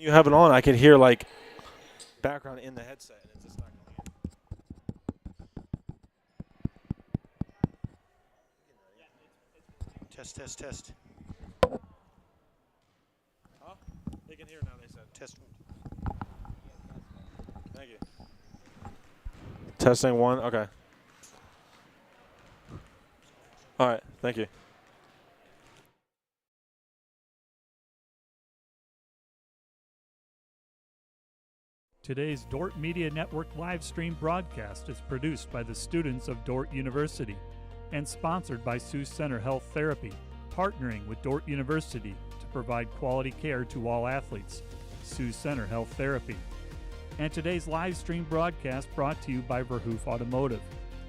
You have it on, I could hear like background in the headset, and it's just not going. Test. Huh? They can hear now, they said. Test. Thank you. Testing one, okay. All right, thank you. Today's Dordt Media Network live stream broadcast is produced by the students of Dordt University and sponsored by Sioux Center Health Therapy, partnering with Dordt University to provide quality care to all athletes. Sioux Center Health Therapy. And today's live stream broadcast brought to you by Verhoof Automotive.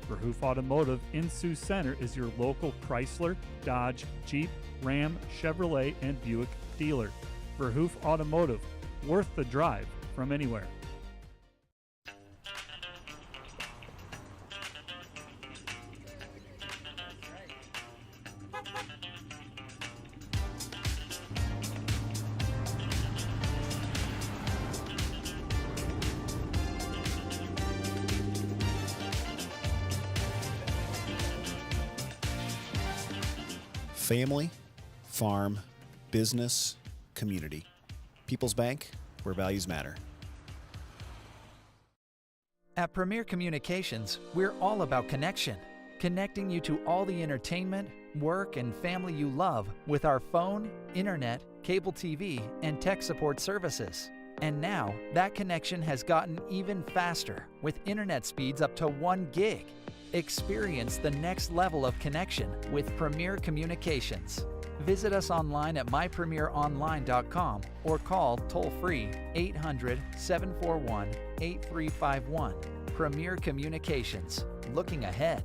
Verhoof Automotive in Sioux Center is your local Chrysler, Dodge, Jeep, Ram, Chevrolet, and Buick dealer. Verhoof Automotive, worth the drive from anywhere. Family, farm, business, community. People's Bank, where values matter. At Premier Communications, we're all about connection. Connecting you to all the entertainment, work, and family you love with our phone, internet, cable TV, and tech support services. And now, that connection has gotten even faster with internet speeds up to 1 gig. Experience the next level of connection with Premier Communications. Visit us online at mypremieronline.com or call toll-free 800-741-8351. Premier Communications, looking ahead.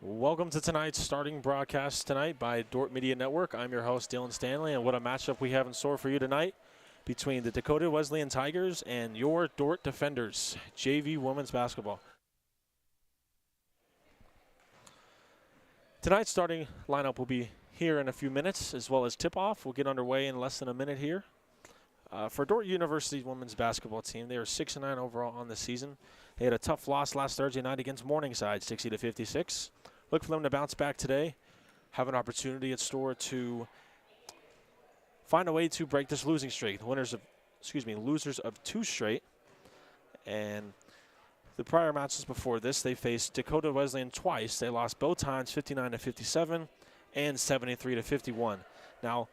Welcome to tonight's starting broadcast tonight by Dordt Media Network. I'm your host, Dylan Stanley, and what a matchup we have in store for you tonight between the Dakota Wesleyan Tigers and your Dordt Defenders, JV Women's Basketball. Tonight's starting lineup will be here in a few minutes, as well as tip-off. We'll get underway in less than a minute here. For Dordt University's women's basketball team, they are 6-9 overall on the season. They had a tough loss last Thursday night against Morningside, 60-56. Look for them to bounce back today, have an opportunity at store to find a way to break this losing streak. Losers of 2 straight. And the prior matches before this, they faced Dakota Wesleyan twice. They lost both times 59-57 and 73-51. Now,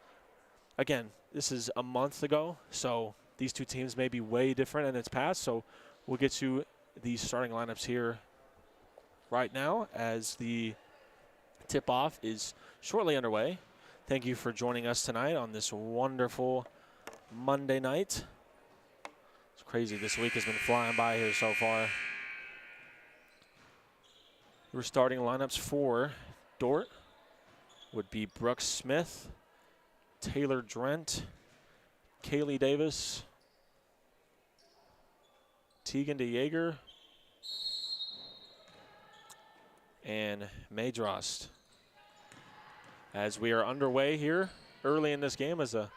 again, this is a month ago, so these two teams may be way different in its past. So we'll get to these starting lineups here right now as the tip-off is shortly underway. Thank you for joining us tonight on this wonderful Monday night. It's crazy. This week has been flying by here so far. Your starting lineups for Dordt would be Brooke Smith, Taylor Drent, Kaylee Davis, Tegan DeJager, and May Drost. As we are underway here early in this game, as a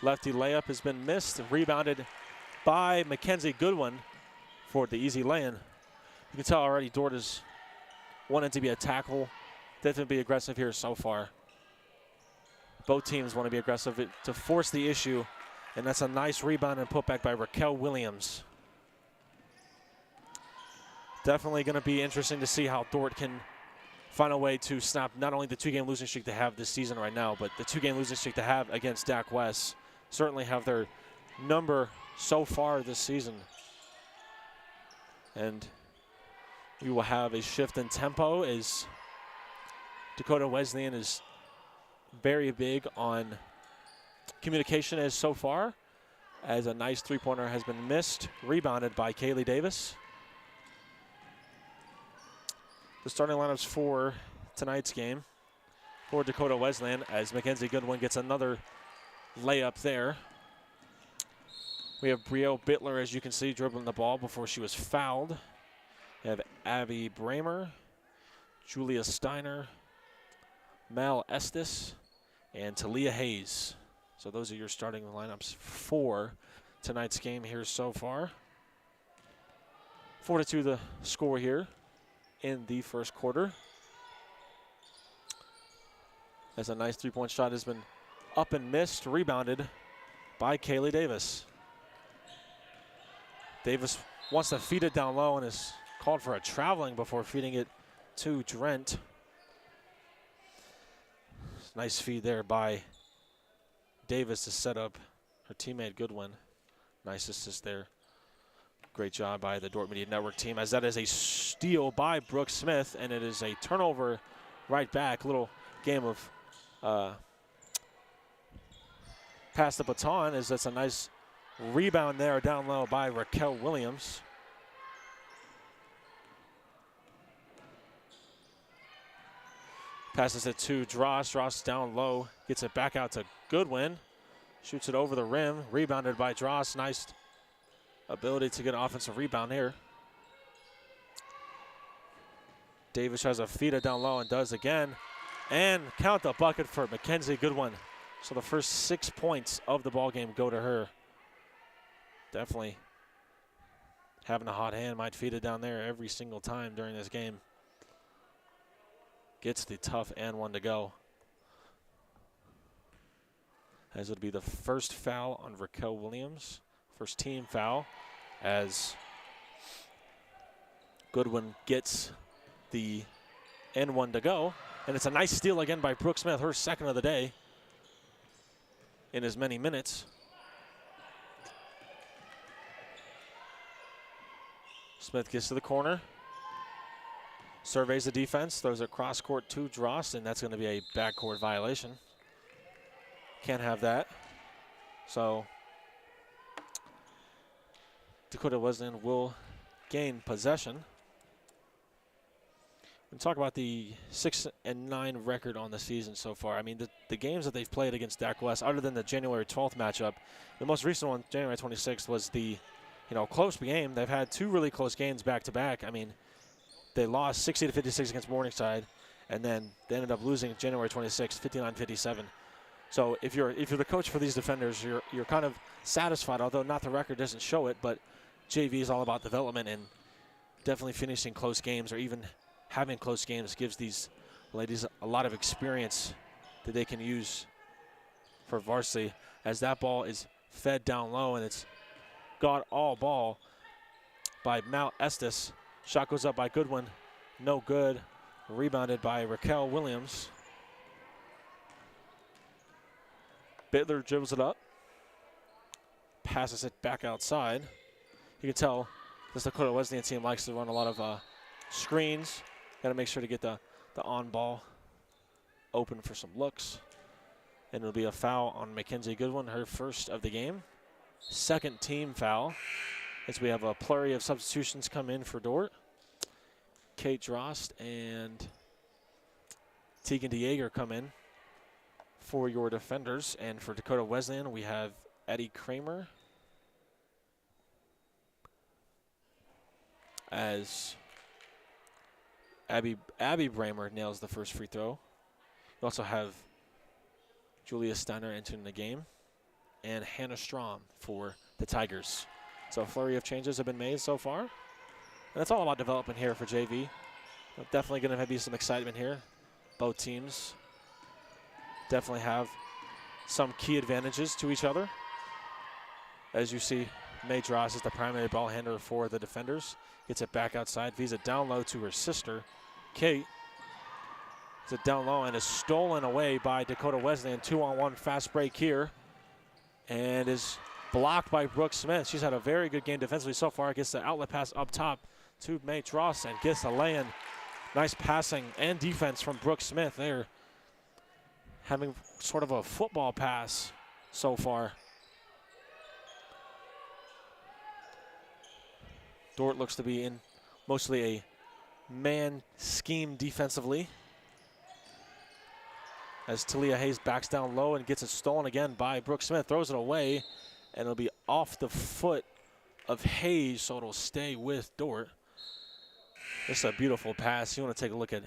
lefty layup has been missed, rebounded by Mackenzie Goodwin for the easy lay-in. You can tell already Dordt is wanting to be a tackle, definitely be aggressive here so far. both teams want to be aggressive to force the issue, and that's a nice rebound and putback by Raquel Williams. Definitely going to be interesting to see how Dordt can find a way to snap not only the 2-game losing streak they have this season right now, but the 2-game losing streak they have against Dak West. Certainly have their number so far this season. And we will have a shift in tempo as Dakota Wesleyan is very big on communication as so far, as a nice three-pointer has been missed, rebounded by Kaylee Davis. The starting lineups for tonight's game for Dakota Wesleyan, as Mackenzie Goodwin gets another layup there. We have Brio Bittler, as you can see, dribbling the ball before she was fouled. We have Abby Bramer, Julia Steiner, Mal Estes, and Talia Hayes. So those are your starting lineups for tonight's game here so far. 4-2 the score here in the first quarter. As a nice three-point shot has been up and missed, rebounded by Kaylee Davis. Davis wants to feed it down low and is called for a traveling before feeding it to Drent. Nice feed there by Davis to set up her teammate Goodwin. Nice assist there. Great job by the Dordt Media Network team, as that is a steal by Brooke Smith, and it is a turnover right back. Little game of pass the baton, as that's a nice rebound there down low by Raquel Williams. Passes it to Dross. Dross down low, gets it back out to Goodwin. Shoots it over the rim, rebounded by Dross. Nice ability to get an offensive rebound here. Davis tries to feed it down low and does again. And count the bucket for Mackenzie Goodwin. So the first 6 points of the ball game go to her. Definitely having a hot hand, might feed it down there every single time during this game. Gets the tough and one to go. As it'll be the first foul on Raquel Williams. First team foul, as Goodwin gets the N1 to go. And it's a nice steal again by Brooke Smith, her second of the day in as many minutes. Smith gets to the corner, surveys the defense, throws it cross court to Drost, and that's going to be a backcourt violation. Can't have that. So Dakota Wesleyan will gain possession. We talk about the 6-9 record on the season so far. I mean, the games that they've played against Dak West, other than the January 12th matchup, the most recent one, January 26th, was the close game. They've had two really close games back to back. I mean, they lost 60-56 against Morningside, and then they ended up losing January 26th, 59-57. So if you're the coach for these defenders, you're kind of satisfied, although not the record doesn't show it, but JV is all about development, and definitely finishing close games or even having close games gives these ladies a lot of experience that they can use for varsity, as that ball is fed down low, and it's got all ball by Mal Estes. Shot goes up by Goodwin. No good. Rebounded by Raquel Williams. Bittler dribbles it up. Passes it back outside. You can tell this Dakota Wesleyan team likes to run a lot of screens. Got to make sure to get the on ball open for some looks. And it'll be a foul on Mackenzie Goodwin, her first of the game. Second team foul, as we have a flurry of substitutions come in for Dordt. Kate Drost and Tegan DeJager come in for your defenders. And for Dakota Wesleyan, we have Eddie Kramer as Abby Bramer nails the first free throw. We also have Julia Steiner entering the game, and Hannah Strom for the Tigers. So a flurry of changes have been made so far. And it's all about development here for JV. Definitely going to be some excitement here. Both teams definitely have some key advantages to each other. As you see, May Dross is the primary ball handler for the defenders. Gets it back outside, feeds it down low to her sister, Kate. Gets it down low and is stolen away by Dakota Wesleyan. 2-on-1 fast break here. And is blocked by Brooke Smith. She's had a very good game defensively so far. Gets the outlet pass up top to May Dross and gets a lay-in. Nice passing and defense from Brooke Smith there. Having sort of a football pass so far. Dordt looks to be in mostly a man scheme defensively. As Talia Hayes backs down low and gets it stolen again by Brooke Smith. Throws it away, and it'll be off the foot of Hayes, so it'll stay with Dordt. This is a beautiful pass. You want to take a look at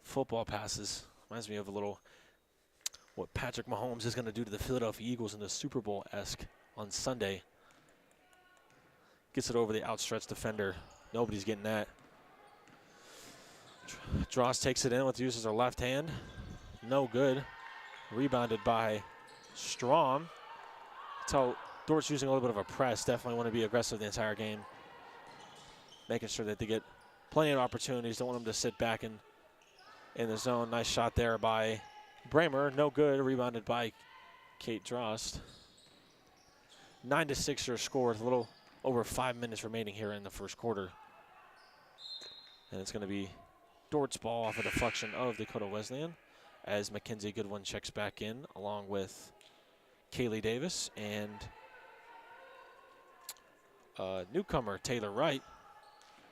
football passes. Reminds me of a little what Patrick Mahomes is going to do to the Philadelphia Eagles in the Super Bowl-esque on Sunday. Gets it over the outstretched defender. Nobody's getting that. Dross takes it in with uses her left hand. No good. Rebounded by Strom. So Dordt's using a little bit of a press. Definitely want to be aggressive the entire game. Making sure that they get plenty of opportunities. Don't want them to sit back in the zone. Nice shot there by Bramer. No good. Rebounded by Kate Drost. 9-6 your score with a little over 5 minutes remaining here in the first quarter. And it's going to be Dordt's ball off a deflection of Dakota Wesleyan as Mackenzie Goodwin checks back in along with Kaylee Davis and newcomer Taylor Wright.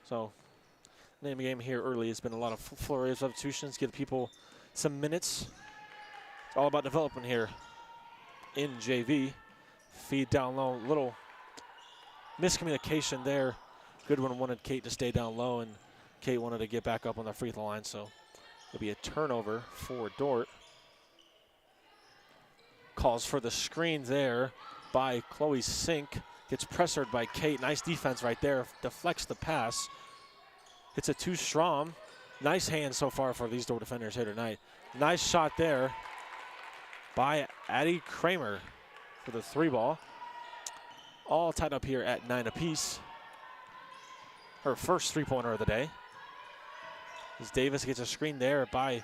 So name of the game here early has been a lot of flurry of substitutions, give people some minutes. It's all about development here in JV. Feed down low, little miscommunication there. Goodwin wanted Kate to stay down low, and Kate wanted to get back up on the free throw line, so it'll be a turnover for Dordt. Calls for the screen there by Chloe Sink. Gets pressured by Kate. Nice defense right there. Deflects the pass. Hits it to Strom. Nice hands so far for these Dordt defenders here tonight. Nice shot there by Addie Kramer for the 3-ball. All tied up here at 9 apiece. Her first 3-pointer of the day. As Davis gets a screen there by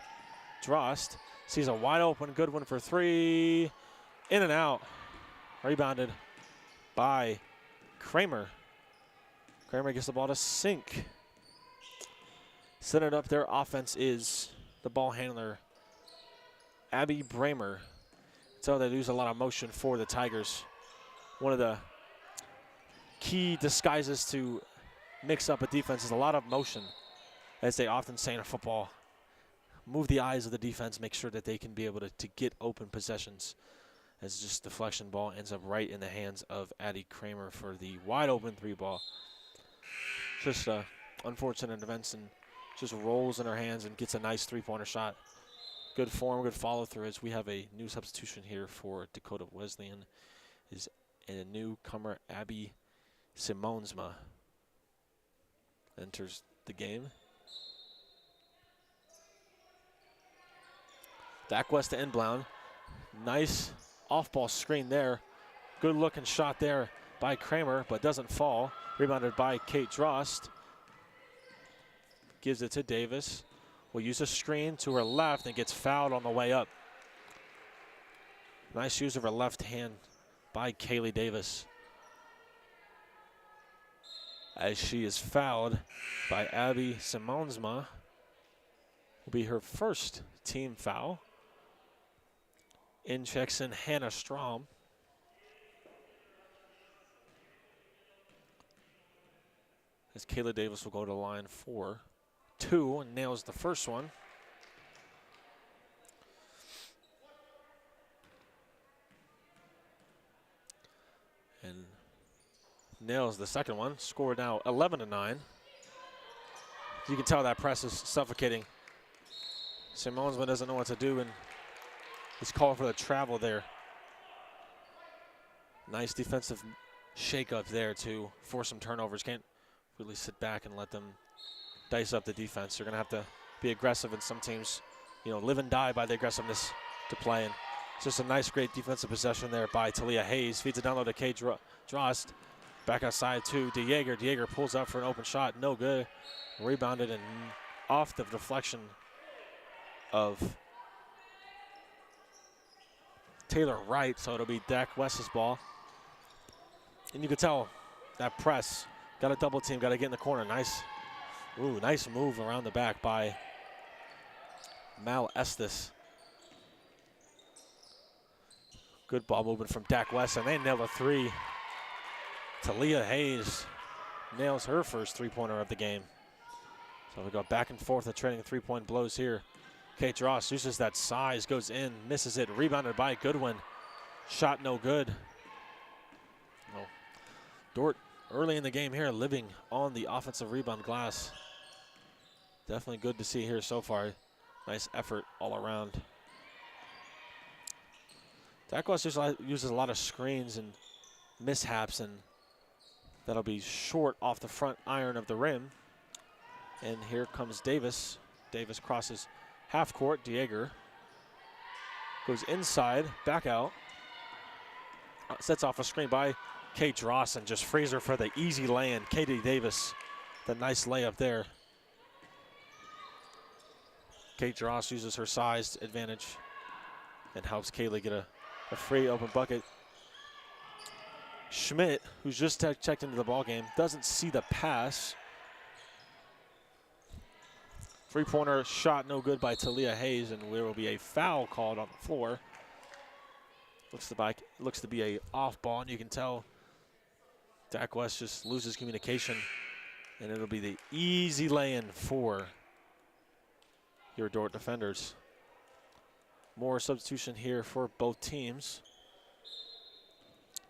Drost. Sees a wide open Goodwin for 3. In and out. Rebounded by Kramer. Kramer gets the ball to Sink. Setting it up, their offense is the ball handler, Abby Bramer. So they lose a lot of motion for the Tigers. One of the key disguises to mix up a defense is a lot of motion, as they often say in football. Move the eyes of the defense, make sure that they can be able to get open possessions. As just deflection ball ends up right in the hands of Addie Kramer for the wide open 3-ball. Just unfortunate events, and just rolls in her hands and gets a nice 3-pointer shot. Good form, good follow through, as we have a new substitution here for Dakota Wesleyan. Is a newcomer, Abby Simonsma, enters the game. Back west to inbound. Nice off-ball screen there. Good looking shot there by Kramer, but doesn't fall. Rebounded by Kate Drost. Gives it to Davis. Will use a screen to her left and gets fouled on the way up. Nice use of her left hand by Kaylee Davis, as she is fouled by Abby Simonsma. Will be her first team foul. In checks in Hannah Strom. As Kayla Davis will go to the line for 2 and nails the first one. And nails the second one. Score now 11-9. You can tell that press is suffocating. Simonsma doesn't know what to do, and he's calling for the travel there. Nice defensive shake-up there to force some turnovers. Can't really sit back and let them dice up the defense. They're going to have to be aggressive, and some teams, live and die by the aggressive to play. And Just a nice, great defensive possession there by Talia Hayes. Feeds it down low to Kay Drost. Back outside to DeJager. DeJager pulls up for an open shot. No good. Rebounded and off the deflection of Taylor Wright. So it'll be Dak West's ball. And you can tell that press. Got a double team. Got to get in the corner. Nice. Ooh, nice move around the back by Mal Estes. Good ball movement from Dak West, and they nail a three. Talia Hayes nails her first three-pointer of the game. So we go back and forth of trading three-point blows here. Kate Dross uses that size, goes in, misses it, rebounded by Goodwin. Shot no good. Oh. Dordt early in the game here living on the offensive rebound glass. Definitely good to see here so far. Nice effort all around. Dak West uses a lot of screens and mishaps, and that'll be short off the front iron of the rim. And here comes Davis. Davis crosses half court. DeJager goes inside, back out. Sets off a screen by Kate Dross and just frees her for the easy lay-in. Katie Davis, the nice layup there. Kate Dross uses her size advantage and helps Kaylee get a free open bucket. Schmidt, who's just checked into the ball game, doesn't see the pass. Three-pointer shot no good by Talia Hayes, and there will be a foul called on the floor. Looks to be a off ball, and you can tell Dak West just loses communication, and it'll be the easy lay-in for your Dordt defenders. More substitution here for both teams.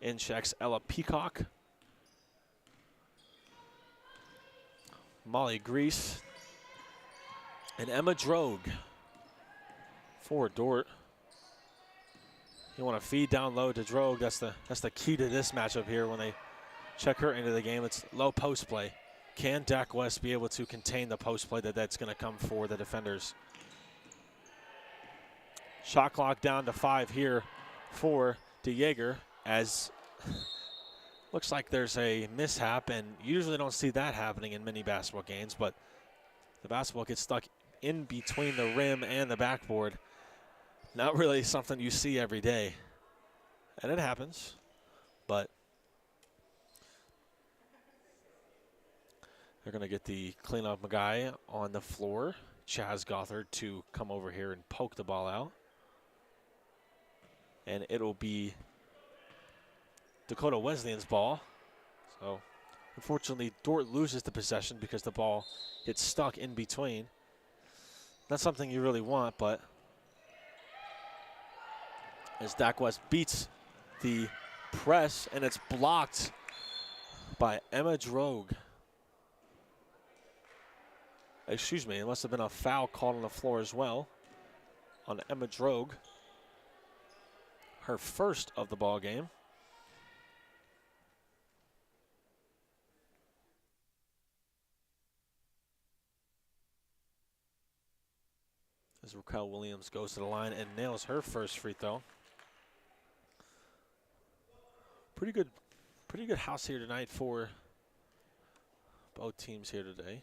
In checks Ella Peacock. Molly Grease. And Emma Drogue for Dordt. You want to feed down low to Drogue. That's the key to this matchup here when they check her into the game. It's low post play. Can Dak West be able to contain the post play that's going to come for the defenders? Shot clock down to 5 here for DeJager, as looks like there's a mishap, and you usually don't see that happening in many basketball games, but the basketball gets stuck in between the rim and the backboard. Not really something you see every day, and it happens, but they're going to get the cleanup guy on the floor, Chaz Gothard, to come over here and poke the ball out. And it'll be Dakota Wesleyan's ball. So, unfortunately, Dordt loses the possession because the ball gets stuck in between. Not something you really want, but as Dak West beats the press, and it's blocked by Emma Drogue. Excuse me, it must have been a foul called on the floor as well on Emma Drogue. Her first of the ball game. As Raquel Williams goes to the line and nails her first free throw. Pretty good house here tonight for both teams here today.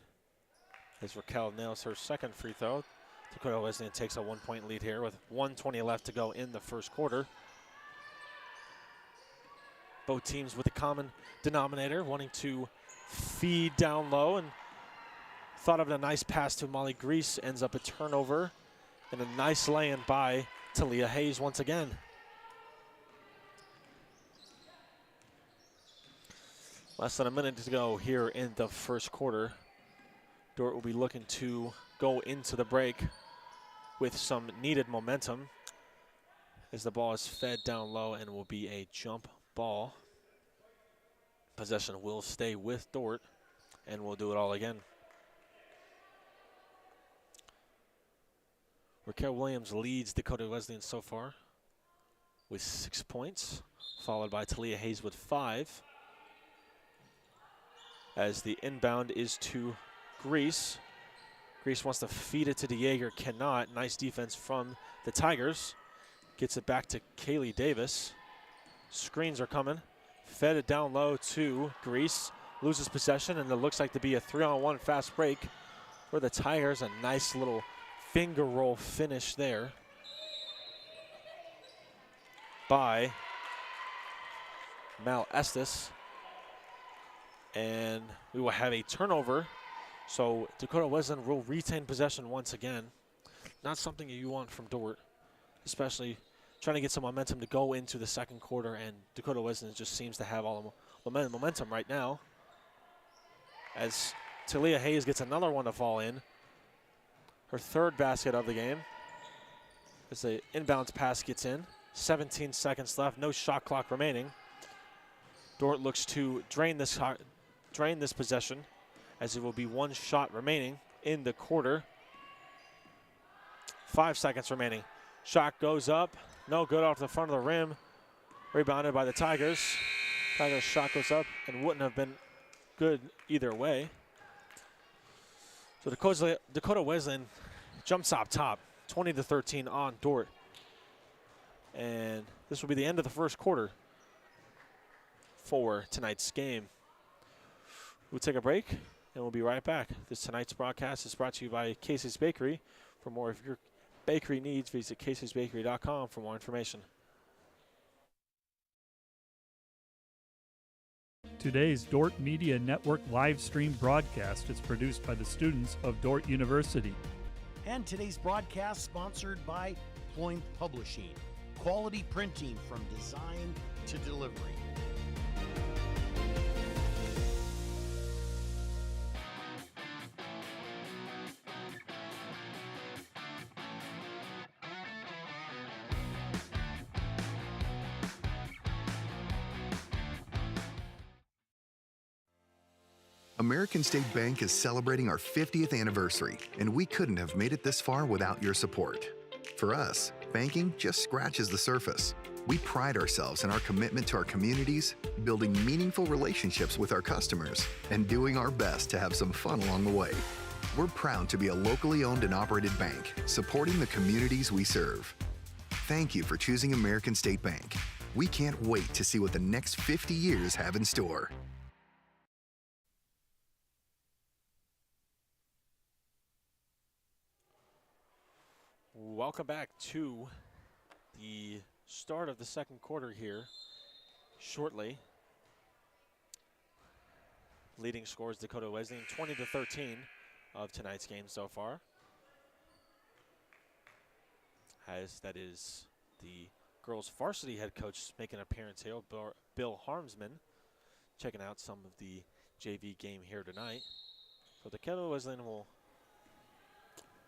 As Raquel nails her second free throw, Dakota Wesleyan takes a 1-point lead here with 1:20 left to go in the first quarter. Both teams with a common denominator, wanting to feed down low, and thought of a nice pass to Molly Grease, ends up a turnover, and a nice lay-in by Talia Hayes once again. Less than a minute to go here in the first quarter. Dordt will be looking to go into the break with some needed momentum as the ball is fed down low and will be a jump ball. Possession will stay with Dordt, and we'll do it all again. Raquel Williams leads Dakota Wesleyan so far with 6 points, followed by Talia Hayes with 5. As the inbound is to Grease. Grease wants to feed it to DeJager, cannot. Nice defense from the Tigers. Gets it back to Kaylee Davis. Screens are coming. Fed it down low to Grease. Loses possession, and it looks like to be a 3-on-1 fast break for the Tigers. A nice little finger roll finish there by Mal Estes. And we will have a turnover. So Dakota Wesleyan will retain possession once again. Not something you want from Dordt, especially trying to get some momentum to go into the second quarter, and Dakota Wesleyan just seems to have all the momentum right now. As Talia Hayes gets another one to fall in. Her third basket of the game. As the inbounds pass gets in. 17 seconds left, no shot clock remaining. Dordt looks to drain this possession, as it will be one shot remaining in the quarter. 5 seconds remaining. Shot goes up. No good off the front of the rim. Rebounded by the Tigers. Tigers shot goes up and wouldn't have been good either way. So Dakota Wesleyan jumps up top, 20-13 on Dordt. And this will be the end of the first quarter for tonight's game. We'll take a break and we'll be right back. Tonight's broadcast is brought to you by Casey's Bakery. For more of your bakery needs, visit caseysbakery.com for more information. Today's Dordt Media Network live stream broadcast is produced by the students of Dordt University. And today's broadcast sponsored by Ployne Publishing. Quality printing from design to delivery. American State Bank is celebrating our 50th anniversary, and we couldn't have made it this far without your support. For us, banking just scratches the surface. We pride ourselves in our commitment to our communities, building meaningful relationships with our customers, and doing our best to have some fun along the way. We're proud to be a locally owned and operated bank, supporting the communities we serve. Thank you for choosing American State Bank. We can't wait to see what the next 50 years have in store. Welcome back to the start of the second quarter here shortly. Leading scores Dakota Wesleyan 20-13 of tonight's game so far. As that is the girls varsity head coach making an appearance here, Bill Harmsman, checking out some of the JV game here tonight. So Dakota Wesleyan will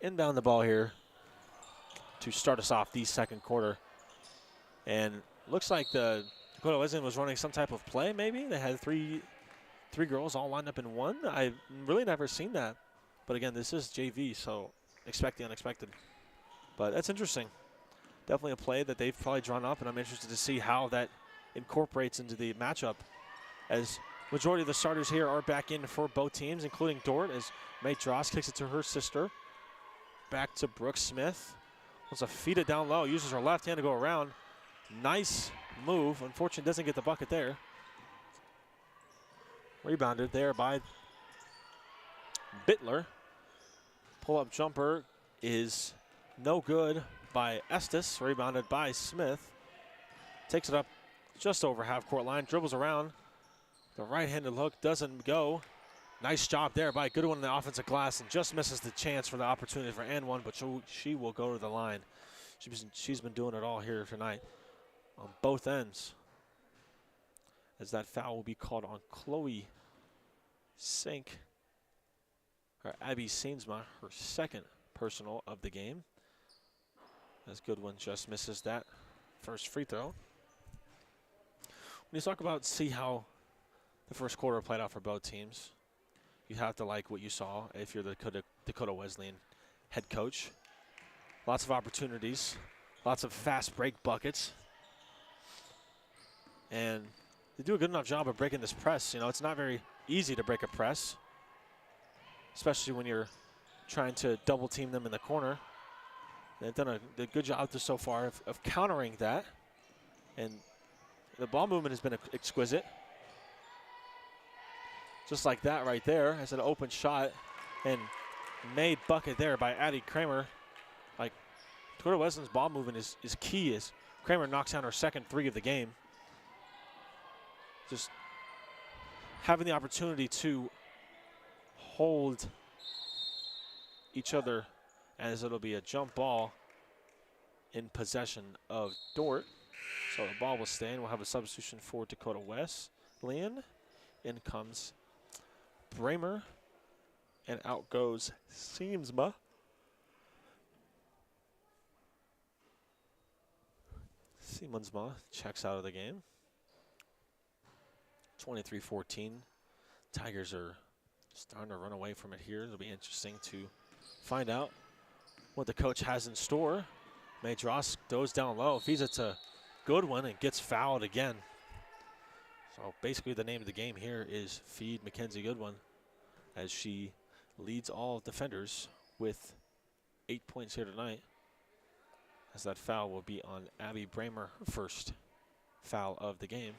inbound the ball here to start us off the second quarter. And looks like the Dakota Wesleyan was running some type of play maybe. They had three girls all lined up in one. I've really never seen that. But again, this is JV, so expect the unexpected. But that's interesting. Definitely a play that they've probably drawn up, and I'm interested to see how that incorporates into the matchup, as majority of the starters here are back in for both teams, including Dordt, as May Dross kicks it to her sister. Back to Brooke Smith. Wants to feed it down low, uses her left hand to go around. Nice move. Unfortunately, doesn't get the bucket there. Rebounded there by Bittler. Pull-up jumper is no good by Estes. Rebounded by Smith. Takes it up just over half-court line. Dribbles around. The right-handed hook doesn't go. Nice job there by Goodwin in the offensive glass, and just misses the chance for the opportunity for and one, but she will go to the line. She's been doing it all here tonight on both ends. As that foul will be called on Chloe Sink, or Abby Seensma, her second personal of the game. As Goodwin just misses that first free throw. When you talk about see how the first quarter played out for both teams, you have to like what you saw if you're the Dakota Wesleyan head coach. Lots of opportunities, lots of fast break buckets. And they do a good enough job of breaking this press. You know, it's not very easy to break a press, especially when you're trying to double team them in the corner. They've done a good job so far of countering that. And the ball movement has been exquisite. Just like that right there, as an open shot and made bucket there by Addie Kramer. Like, Dakota Wesleyan's ball movement is key as Kramer knocks down her second three of the game. Just having the opportunity to hold each other, as it'll be a jump ball in possession of Dordt. So the ball will stay, and we'll have a substitution for Dakota Wesleyan. In comes Bramer, and out goes Siemsma. Siemensma checks out of the game. 23-14. Tigers are starting to run away from it here. It'll be interesting to find out what the coach has in store. Madross goes down low, feeds it to Goodwin, and gets fouled again. So basically the name of the game here is feed Mackenzie Goodwin, as she leads all defenders with 8 points here tonight, as that foul will be on Abby Bramer, her first foul of the game.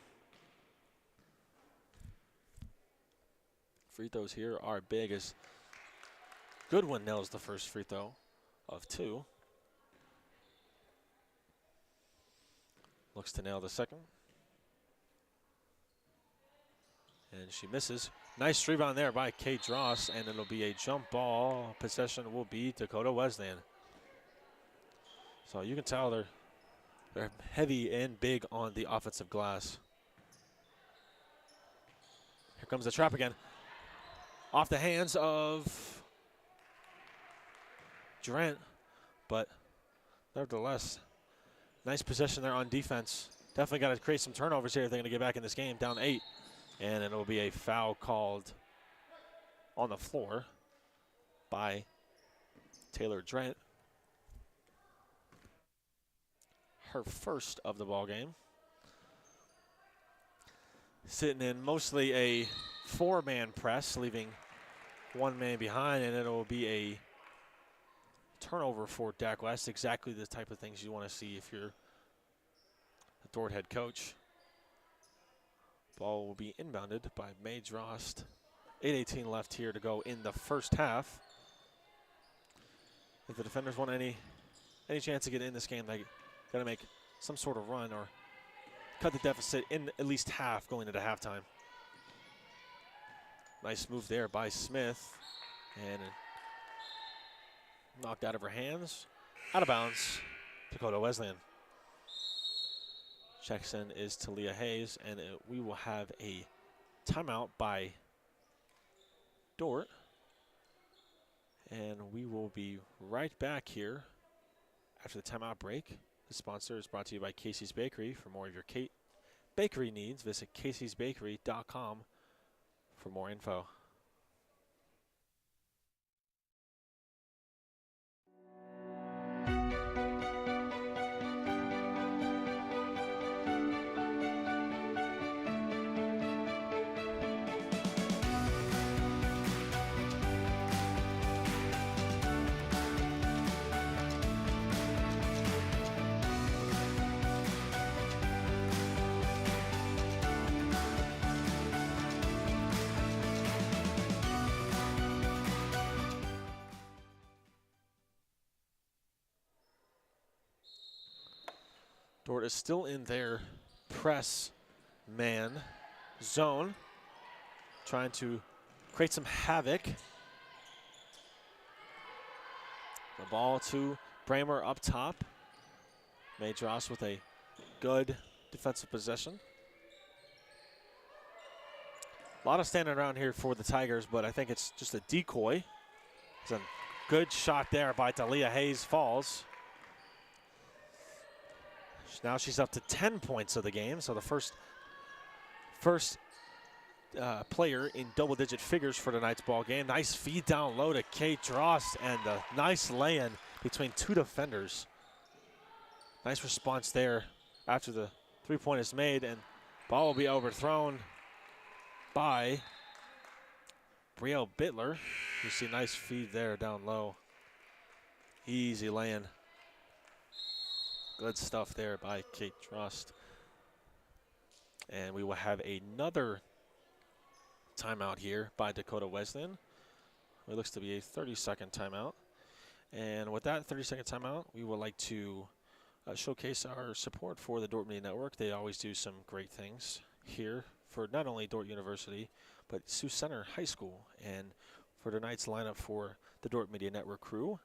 Free throws here are big, as Goodwin nails the first free throw of two. Looks to nail the second. And she misses. Nice rebound there by Kate Dross, and it'll be a jump ball. Possession will be Dakota Wesleyan. So you can tell they're heavy and big on the offensive glass. Here comes the trap again. Off the hands of Durant, but nevertheless, nice possession there on defense. Definitely got to create some turnovers here if they're going to get back in this game, down 8. And it'll be a foul called on the floor by Taylor Drent. Her first of the ball game. Sitting in mostly a 4-man press, leaving 1 man behind, and it'll be a turnover for Dak West. Exactly the type of things you want to see if you're the Dordt head coach. Ball will be inbounded by May Drost. 8:18 left here to go in the first half. If the defenders want any chance to get in this game, they got to make some sort of run or cut the deficit in at least half going into halftime. Nice move there by Smith, and knocked out of her hands. Out of bounds, Dakota Wesleyan. Checks in is Talia Hayes, and we will have a timeout by Dordt. And we will be right back here after the timeout break. The sponsor is brought to you by Casey's Bakery. For more of your bakery needs, visit caseysbakery.com for more info. Dordt is still in their press man zone, trying to create some havoc. The ball to Bramer up top. Madross with a good defensive possession. A lot of standing around here for the Tigers, but I think it's just a decoy. It's a good shot there by Talia Hayes, falls. Now she's up to 10 points of the game, so the first player in double-digit figures for tonight's ball game. Nice feed down low to Kate Drost, and a nice lay-in between 2 defenders. Nice response there after the 3-point is made, and ball will be overthrown by Brielle Bittler. You see a nice feed there down low. Easy lay-in Good stuff there by Kate Drost. And we will have another timeout here by Dakota Wesleyan. It looks to be a 30-second timeout. And with that 30-second timeout, we would like to showcase our support for the Dordt Media Network. They always do some great things here for not only Dordt University, but Sioux Center High School. And for tonight's lineup for the Dordt Media Network crew,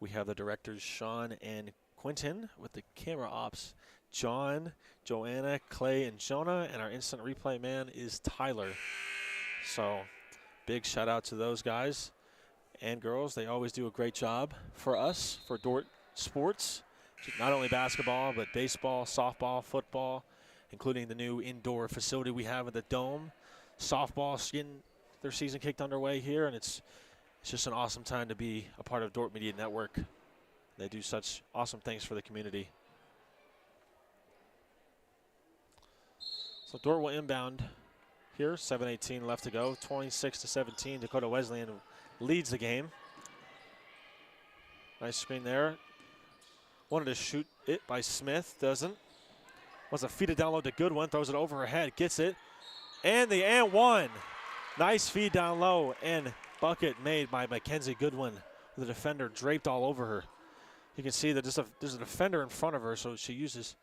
we have the directors Sean and Quentin, with the camera ops John, Joanna, Clay, and Jonah, and our instant replay man is Tyler. So big shout out to those guys and girls. They always do a great job for us, for Dordt sports, not only basketball, but baseball, softball, football, including the new indoor facility we have at the Dome. Softball getting their season kicked underway here, and it's just an awesome time to be a part of Dordt Media Network. They do such awesome things for the community. So Dordt will inbound here, 7:18 left to go, 26-17. Dakota Wesleyan leads the game. Nice screen there. Wanted to shoot it by Smith, doesn't. Wants to feed it down low to Goodwin, throws it over her head, gets it, and the and one. Nice feed down low, and bucket made by Mackenzie Goodwin. The defender draped all over her. You can see that there's a defender in front of her, so she uses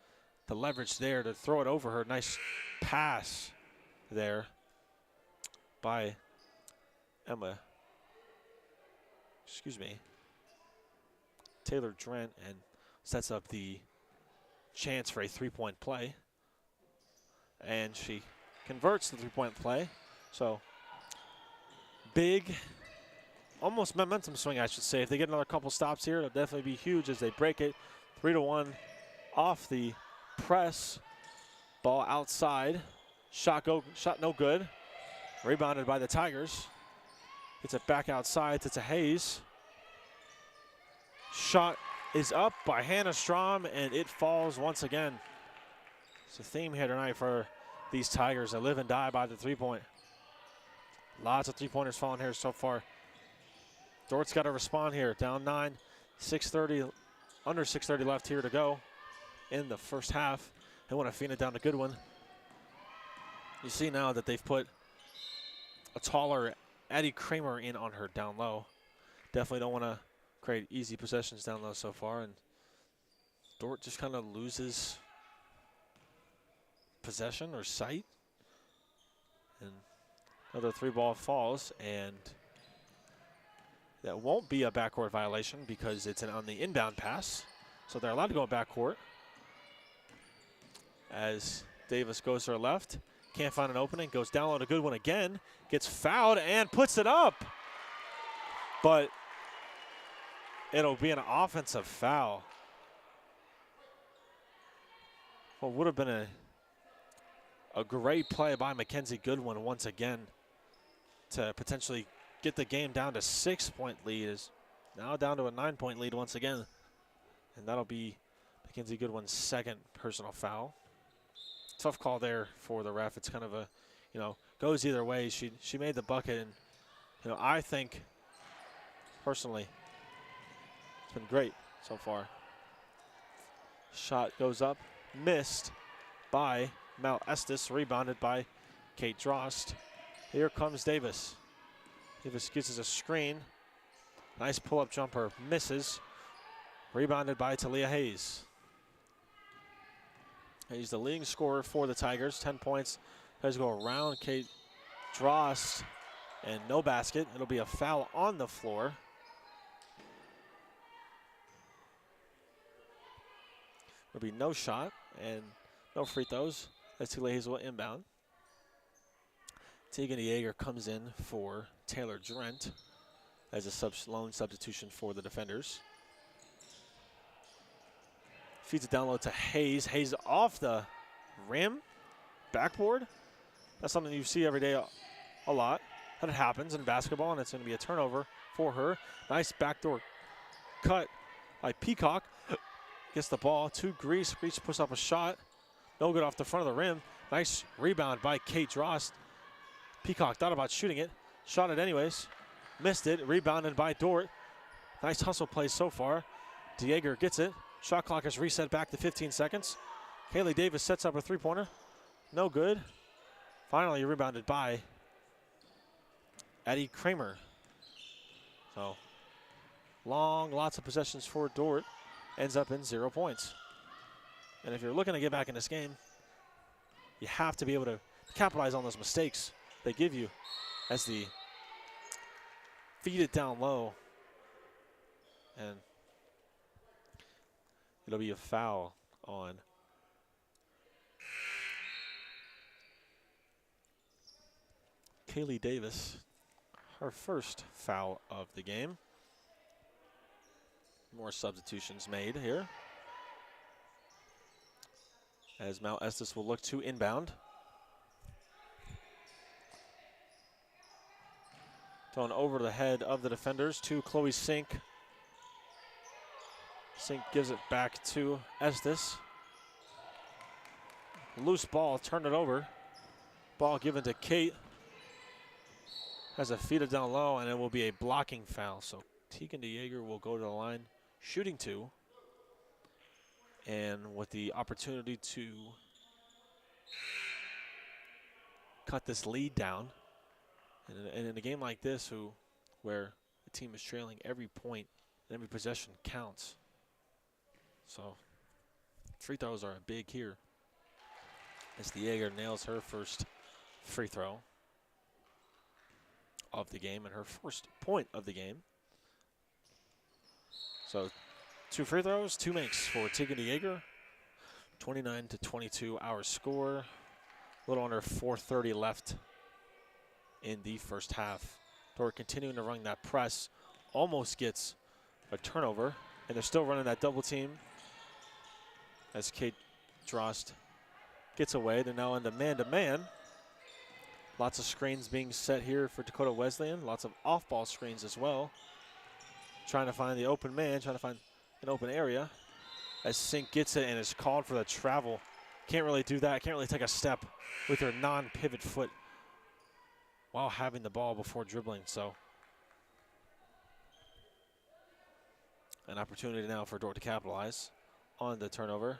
the leverage there to throw it over her. Nice pass there by Taylor Drent, and sets up the chance for a three-point play. And she converts the three-point play. So big, almost momentum swing, I should say. If they get another couple stops here, it'll definitely be huge as they break it. 3-1 off the press. Ball outside. Shot no good. Rebounded by the Tigers. Gets it back outside to Hayes. Shot is up by Hannah Strom, and it falls once again. It's a theme here tonight for these Tigers. They live and die by the three-point. Lots of three-pointers falling here so far. Dordt's got to respond here. Down 9, 6:30, under 6:30 left here to go in the first half. They want to feed it down to Goodwin. You see now that they've put a taller Addie Kramer in on her down low. Definitely don't want to create easy possessions down low so far, and Dordt just kind of loses possession or sight. And another three ball falls, and that won't be a backcourt violation because it's on the inbound pass. So they're allowed to go in backcourt. As Davis goes to her left, can't find an opening, goes down low to Goodwin again, gets fouled and puts it up. But it'll be an offensive foul. What would have been a great play by Mackenzie Goodwin once again to potentially get the game down to 6-point lead, is now down to a 9-point lead once again. And that'll be Mackenzie Goodwin's second personal foul. Tough call there for the ref. It's kind of a, goes either way. She made the bucket, and, I think personally it's been great so far. Shot goes up, missed by Mal Estes, rebounded by Kate Drost. Here comes Davis. Davis gives us a screen. Nice pull-up jumper, misses. Rebounded by Talia Hayes. He's the leading scorer for the Tigers, 10 points. Tries to go around Kate Drost, and no basket. It'll be a foul on the floor. There'll be no shot and no free throws as Talia Hayes will inbound. Tegan Yeager comes in for Taylor Drent as a lone substitution for the defenders. Feeds it down low to Hayes. Hayes off the rim, backboard. That's something you see every day a lot. That happens in basketball, and it's going to be a turnover for her. Nice backdoor cut by Peacock. Gets the ball to Grease. Grease puts up a shot. No good off the front of the rim. Nice rebound by Kate Drost. Peacock thought about shooting it. Shot it anyways. Missed it. Rebounded by Dordt. Nice hustle play so far. Dieger gets it. Shot clock is reset back to 15 seconds. Kaylee Davis sets up a three-pointer. No good. Finally rebounded by Addie Kramer. So lots of possessions for Dordt. Ends up in 0 points. And if you're looking to get back in this game, you have to be able to capitalize on those mistakes they give you as the feed it down low. And it'll be a foul on Kaylee Davis, her first foul of the game. More substitutions made here, as Mount Estes will look to inbound. Thrown over the head of the defenders to Chloe Sink. Sink gives it back to Estes. Loose ball, turn it over. Ball given to Kate. Has a feed it down low, and it will be a blocking foul. So Tegan DeJager will go to the line, shooting 2. And with the opportunity to cut this lead down. And in a game like this, where the team is trailing, every point and every possession counts. So free throws are big here, as DeJager nails her first free throw of the game and her first point of the game. So 2 free throws, 2 makes for Tegan DeJager. 29-22 our score. A little under 4:30 left in the first half. Dordt continuing to run that press. Almost gets a turnover, and they're still running that double team as Kate Drost gets away. They're now into man-to-man. Lots of screens being set here for Dakota Wesleyan. Lots of off-ball screens as well. Trying to find the open man, trying to find an open area. As Sink gets it and is called for the travel. Can't really do that. Can't really take a step with her non-pivot foot while having the ball before dribbling. So an opportunity now for Dordt to capitalize on the turnover.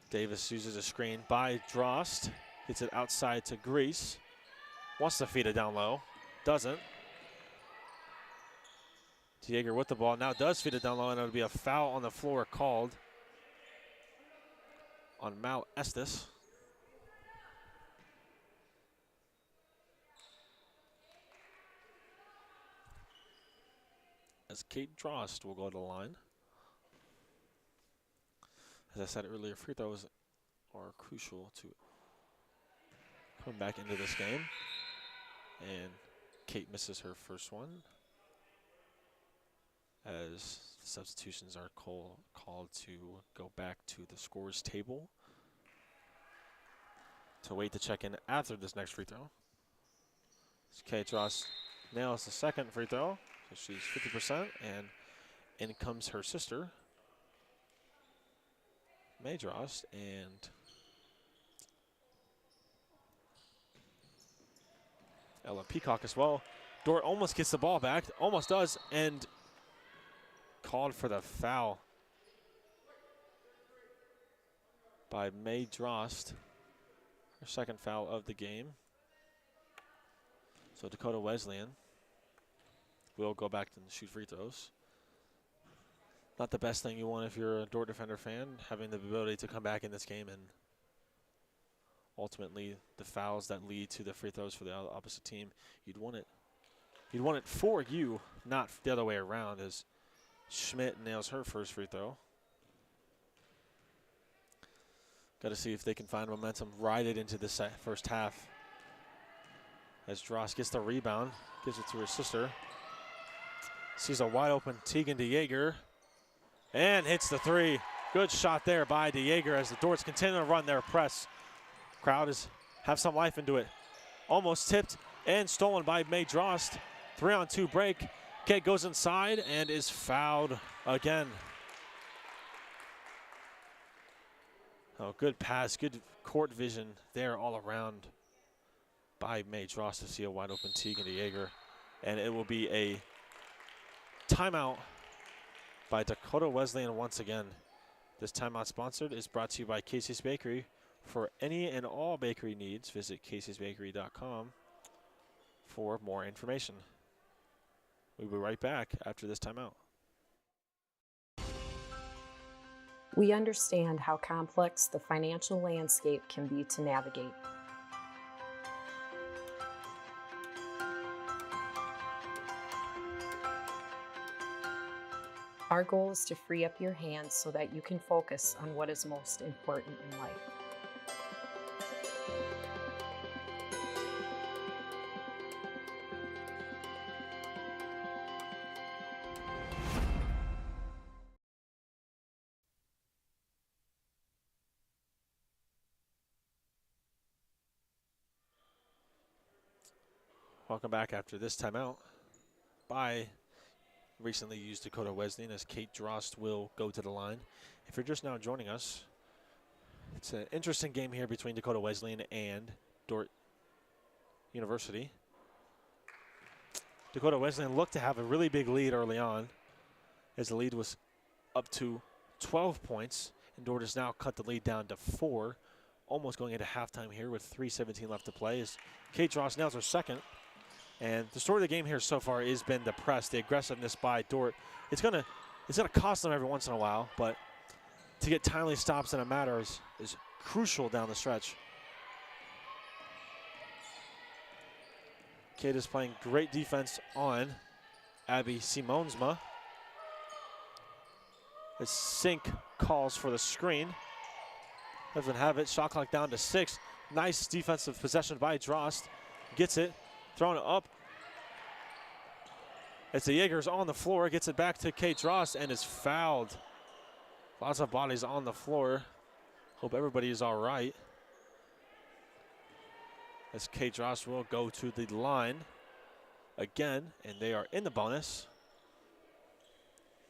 Davis uses a screen by Drost. Hits it outside to Grease. Wants to feed it down low. Doesn't. DeJager with the ball. Now does feed it down low, and it'll be a foul on the floor called on Mal Estes. As Kate Drost will go to the line. As I said earlier, free throws are crucial to come back into this game. And Kate misses her first one, as substitutions are called to go back to the scores table to wait to check in after this next free throw. Kate Drost nails the second free throw, so she's 50%, and in comes her sister, May Drost, and Ella Peacock as well. Dordt almost gets the ball back, almost does, and called for the foul by May Drost, her second foul of the game. So Dakota Wesleyan will go back and shoot free throws. Not the best thing you want if you're a Dordt Defender fan, having the ability to come back in this game and ultimately the fouls that lead to the free throws for the opposite team. You'd want it for you, not the other way around, as Schmidt nails her first free throw. Got to see if they can find momentum, ride it into the first half. As Drost gets the rebound, gives it to her sister. Sees a wide open Tegan DeJager and hits the 3. Good shot there by DeJager as the Dorts continue to run their press. Crowd have some life into it. Almost tipped and stolen by May Drost. 3-on-2 break. Kate goes inside and is fouled again. Oh, good pass, good court vision there all around by May Drost to see a wide open Tegan DeJager. And it will be a timeout by Dakota Wesleyan once again. This timeout sponsored is brought to you by Casey's Bakery. For any and all bakery needs, visit caseysbakery.com for more information. We'll be right back after this timeout. We understand how complex the financial landscape can be to navigate. Our goal is to free up your hands so that you can focus on what is most important in life. Welcome back after this timeout by recently used Dakota Wesleyan, as Kate Drost will go to the line. If you're just now joining us, it's an interesting game here between Dakota Wesleyan and Dordt University. Dakota Wesleyan looked to have a really big lead early on, as the lead was up to 12 points, and Dordt has now cut the lead down to 4, almost going into halftime here with 3:17 left to play, as Kate Drost nails her second. And the story of the game here so far has been the press, the aggressiveness by Dordt. It's gonna cost them every once in a while, but to get timely stops in a matter is crucial down the stretch. Kate is playing great defense on Abby Simonsma. As Sink calls for the screen. Doesn't have it. Shot clock down to 6. Nice defensive possession by Drost. Gets it. Thrown it up. It's the Jaegers on the floor. Gets it back to Kate Drost and is fouled. Lots of bodies on the floor. Hope everybody is all right. As Kate Drost will go to the line again, and they are in the bonus.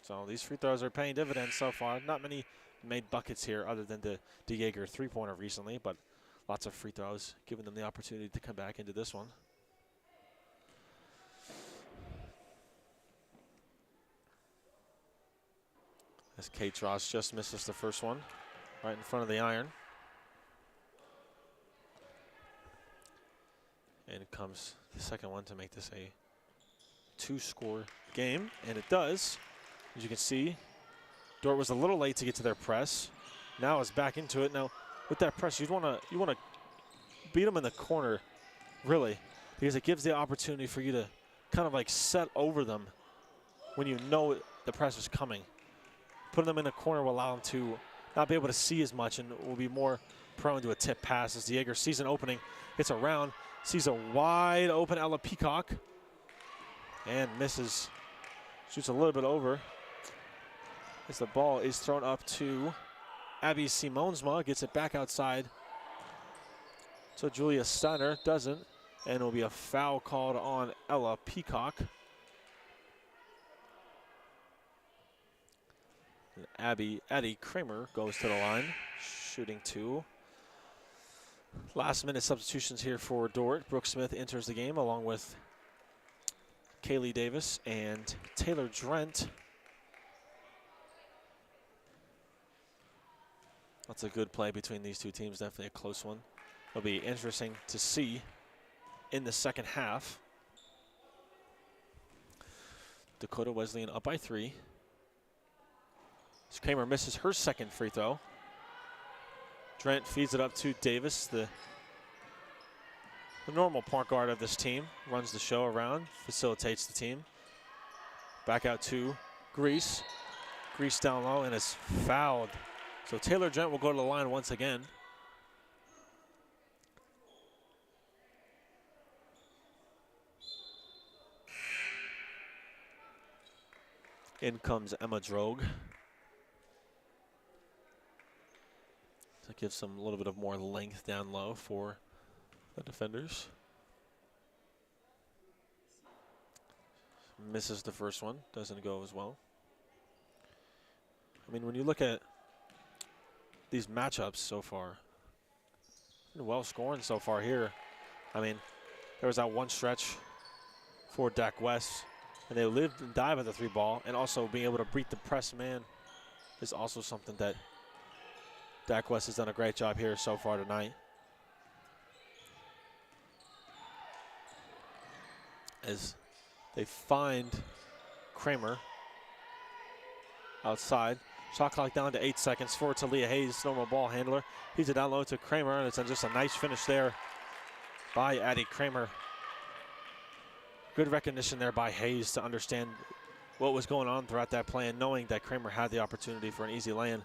So these free throws are paying dividends so far. Not many made buckets here other than the Jaeger three-pointer recently, but lots of free throws, giving them the opportunity to come back into this one. As Kate Drost just misses the first one right in front of the iron. And comes the second one to make this a 2-score game, and it does. As you can see, Dordt was a little late to get to their press. Now is back into it. Now, with that press, you want to beat them in the corner, really, because it gives the opportunity for you to kind of like set over them when you know the press is coming. Putting them in the corner will allow them to not be able to see as much and will be more prone to a tip pass. As the Jaeger sees an opening, gets around, sees a wide open Ella Peacock, and misses. Shoots a little bit over. As the ball is thrown up to Abby Simonsma, gets it back outside. So Julia Steiner doesn't, and it will be a foul called on Ella Peacock. And Addie Kramer goes to the line, shooting 2. Last minute substitutions here for Dordt. Brooke Smith enters the game along with Kaylee Davis and Taylor Drent. That's a good play between these two teams, definitely a close one. It'll be interesting to see in the second half. Dakota Wesleyan up by 3. As Kramer misses her second free throw. Drent feeds it up to Davis, the normal point guard of this team. Runs the show around, facilitates the team. Back out to Grease. Grease down low and is fouled. So Taylor Drent will go to the line once again. In comes Emma Drogue. That gives some a little bit of more length down low for the defenders. Misses the first one, doesn't go as well. I mean, when you look at these matchups so far, well scoring so far here. I mean, there was that one stretch for Dak West and they live and die by the 3 ball, and also being able to beat the press man is also something that Dak West has done a great job here so far tonight. As they find Kramer outside. Shot clock down to 8 seconds for Talia Hayes, normal ball handler. He's a down low to Kramer, and it's just a nice finish there by Addie Kramer. Good recognition there by Hayes to understand what was going on throughout that play and knowing that Kramer had the opportunity for an easy lay-in.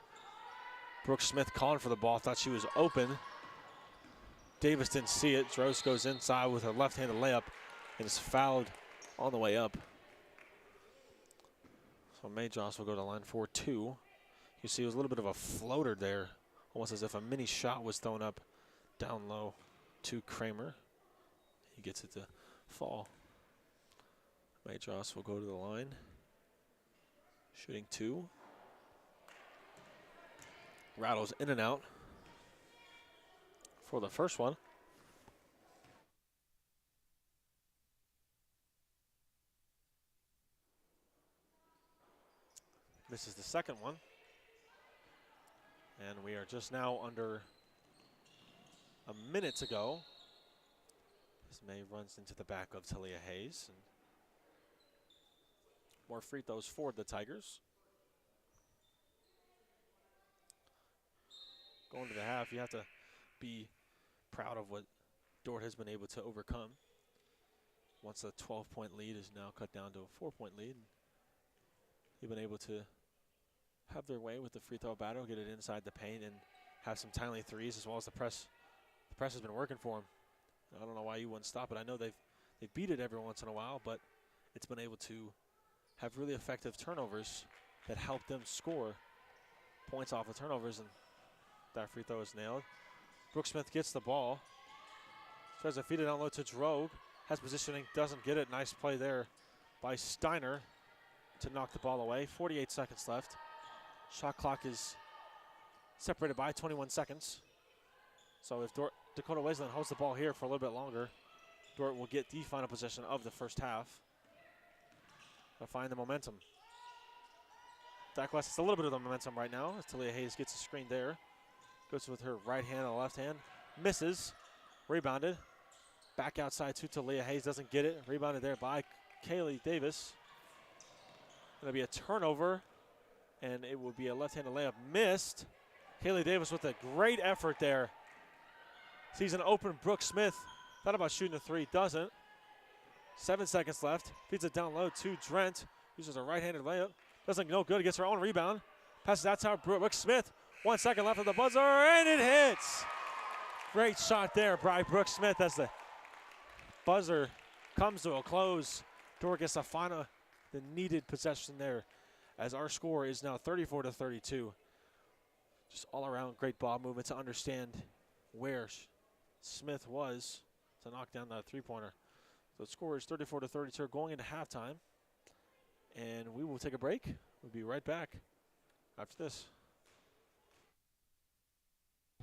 Brooke Smith calling for the ball, thought she was open. Davis didn't see it. Droz goes inside with her left-handed layup and is fouled on the way up. So May-Joss will go to line for 2. You see it was a little bit of a floater there, almost as if a mini shot was thrown up down low to Kramer. He gets it to fall. May-Joss will go to the line. Shooting 2. Rattles in and out for the first one. Misses the second one. And we are just now under a minute to go. As May runs into the back of Talia Hayes. And more free throws for the Tigers. Going to the half, you have to be proud of what Dordt has been able to overcome. Once a 12-point lead is now cut down to a 4-point lead. They've been able to have their way with the free throw battle, get it inside the paint, and have some timely threes, as well as the press. The press has been working for them. I don't know why you wouldn't stop it. I know they've beat it every once in a while, but it's been able to have really effective turnovers that help them score points off of turnovers, and that free throw is nailed. Brooke Smith gets the ball. Tries to feed it down low to Drogue. Has positioning, doesn't get it. Nice play there by Steiner to knock the ball away. 48 seconds left. Shot clock is separated by 21 seconds. So if Dakota Wesleyan holds the ball here for a little bit longer, Dordt will get the final possession of the first half. They'll find the momentum. Dak West has a little bit of the momentum right now as Talia Hayes gets a screen there. Goes with her right hand and left hand. Misses. Rebounded. Back outside to Talia Hayes. Doesn't get it. Rebounded there by Kaylee Davis. Going to be a turnover. And it will be a left-handed layup missed. Kaylee Davis with a great effort there. Sees an open Brooke Smith. Thought about shooting a 3. Doesn't. 7 seconds left. Feeds it down low to Drent. Uses a right-handed layup. Doesn't no good. Gets her own rebound. Passes outside Brooke Smith. 1 second left of the buzzer, and it hits. Great shot there by Brooke Smith as the buzzer comes to a close. Dordt gets the needed possession there, as our score is now 34-32. Just all around great ball movement to understand where Smith was to knock down that 3-pointer. So the score is 34-32 going into halftime. And we will take a break. We'll be right back after this.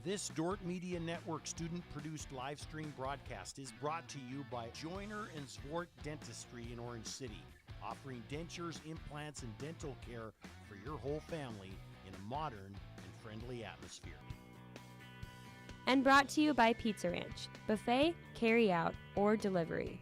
This Dordt Media Network student-produced live stream broadcast is brought to you by Joyner and Zwart Dentistry in Orange City, offering dentures, implants, and dental care for your whole family in a modern and friendly atmosphere. And brought to you by Pizza Ranch, buffet, carry out, or delivery.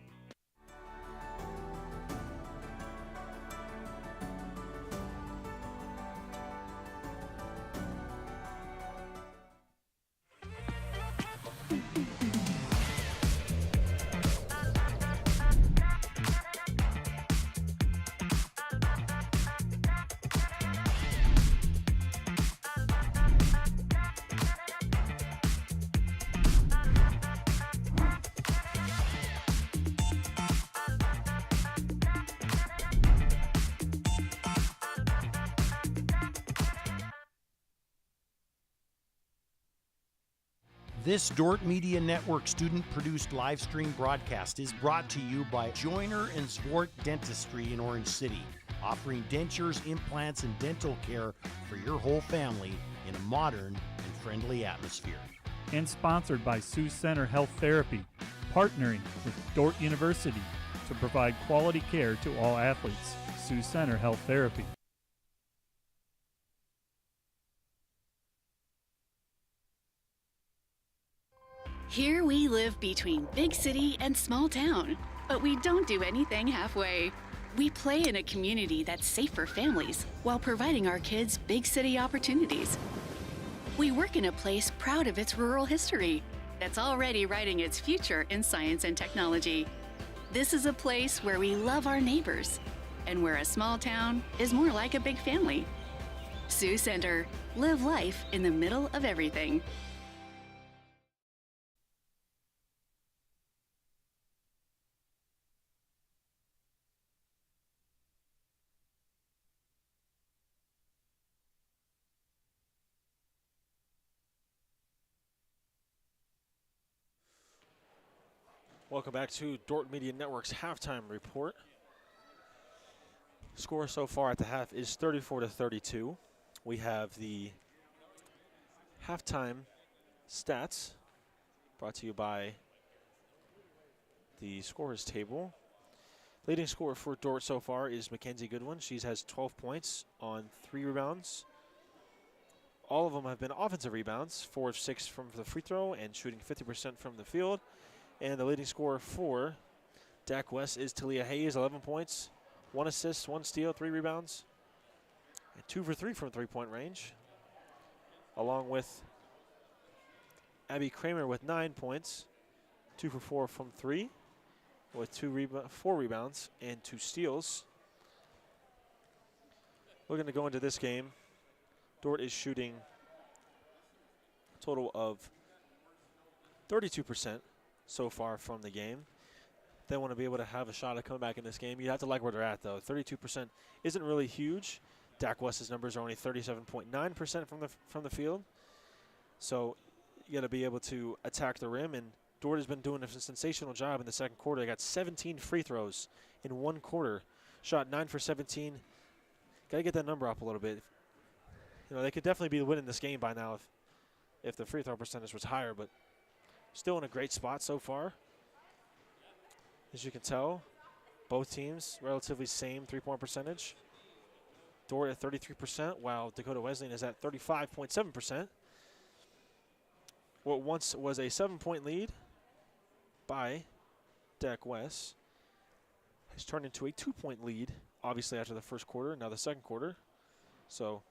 This Dordt Media Network student-produced live stream broadcast is brought to you by Joyner and Zwart Dentistry in Orange City, offering dentures, implants, and dental care for your whole family in a modern and friendly atmosphere. And sponsored by Sioux Center Health Therapy, partnering with Dordt University to provide quality care to all athletes. Sioux Center Health Therapy. Here we live between big city and small town, but we don't do anything halfway. We play in a community that's safe for families while providing our kids big city opportunities. We work in a place proud of its rural history that's already writing its future in science and technology. This is a place where we love our neighbors and where a small town is more like a big family. Sioux Center, live life in the middle of everything. Welcome back to Dordt Media Network's halftime report. Score so far at the half is 34-32. We have the halftime stats brought to you by the scorers table. Leading scorer for Dordt so far is Mackenzie Goodwin. She has 12 points on 3 rebounds. All of them have been offensive rebounds, 4 of 6 from the free throw and shooting 50% from the field. And the leading scorer for Dak West is Talia Hayes, 11 points, 1 assist, 1 steal, 3 rebounds, and 2 for 3 from three-point range, along with Abby Kramer with 9 points, 2 for 4 from 3, with 4 rebounds and 2 steals. We're going to go into this game. Dordt is shooting a total of 32% so far from the game. They want to be able to have a shot at coming back in this game. You have to like where they're at, though. 32% isn't really huge. Dak West's numbers are only 37.9% from the field. So you got to be able to attack the rim, and Dordt has been doing a sensational job in the second quarter. They got 17 free throws in 1 quarter. Shot 9 for 17. Got to get that number up a little bit. You know, they could definitely be winning this game by now if the free throw percentage was higher, but still in a great spot so far. As you can tell, both teams relatively same three-point percentage. Dordt at 33%, while Dakota Wesleyan is at 35.7%. What once was a 7-point lead by Dak West has turned into a 2-point lead, obviously after the first quarter, now the second quarter. So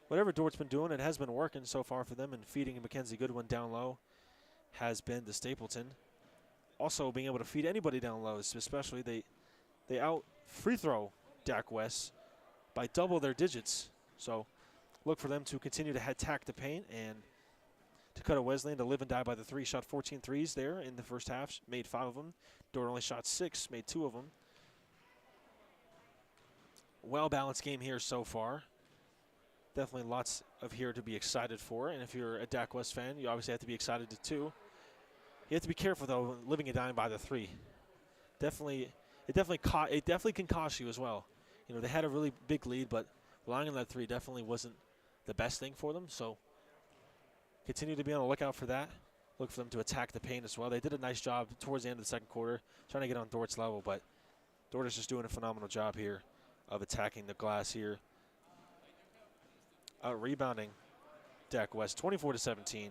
whatever Dordt's been doing, it has been working so far for them, and feeding Mackenzie Goodwin down low has been the Stapleton. Also being able to feed anybody down low, especially they out free throw Dak West by double their digits. So look for them to continue to attack the paint, and Dakota Wesleyan to live and die by the 3. Shot 14 threes there in the first half, made 5 of them. Dordt only shot 6, made 2 of them. Well-balanced game here so far. Definitely lots of here to be excited for, and if you're a Dak West fan, you obviously have to be excited too. You have to be careful though, living and dying by the 3. It definitely can cost you as well. You know, they had a really big lead, but relying on that 3 definitely wasn't the best thing for them. So continue to be on the lookout for that. Look for them to attack the paint as well. They did a nice job towards the end of the second quarter, trying to get on Dordt's level, but Dordt is just doing a phenomenal job here of attacking the glass here. Rebounding Dak West, 24-17.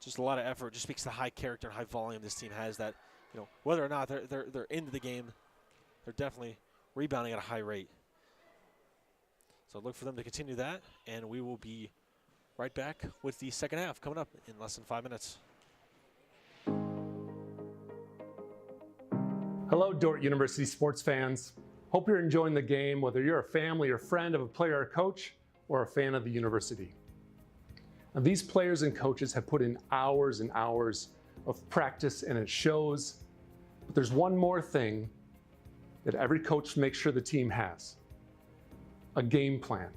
Just a lot of effort. Just speaks to the high character and high volume this team has. That, you know, whether or not they're into the game, they're definitely rebounding at a high rate. So look for them to continue that, and we will be right back with the second half coming up in less than 5 minutes. Hello, Dordt University sports fans. Hope you're enjoying the game, whether you're a family or friend of a player or coach, or a fan of the university. Now, these players and coaches have put in hours and hours of practice, and it shows. But there's one more thing that every coach makes sure the team has: a game plan.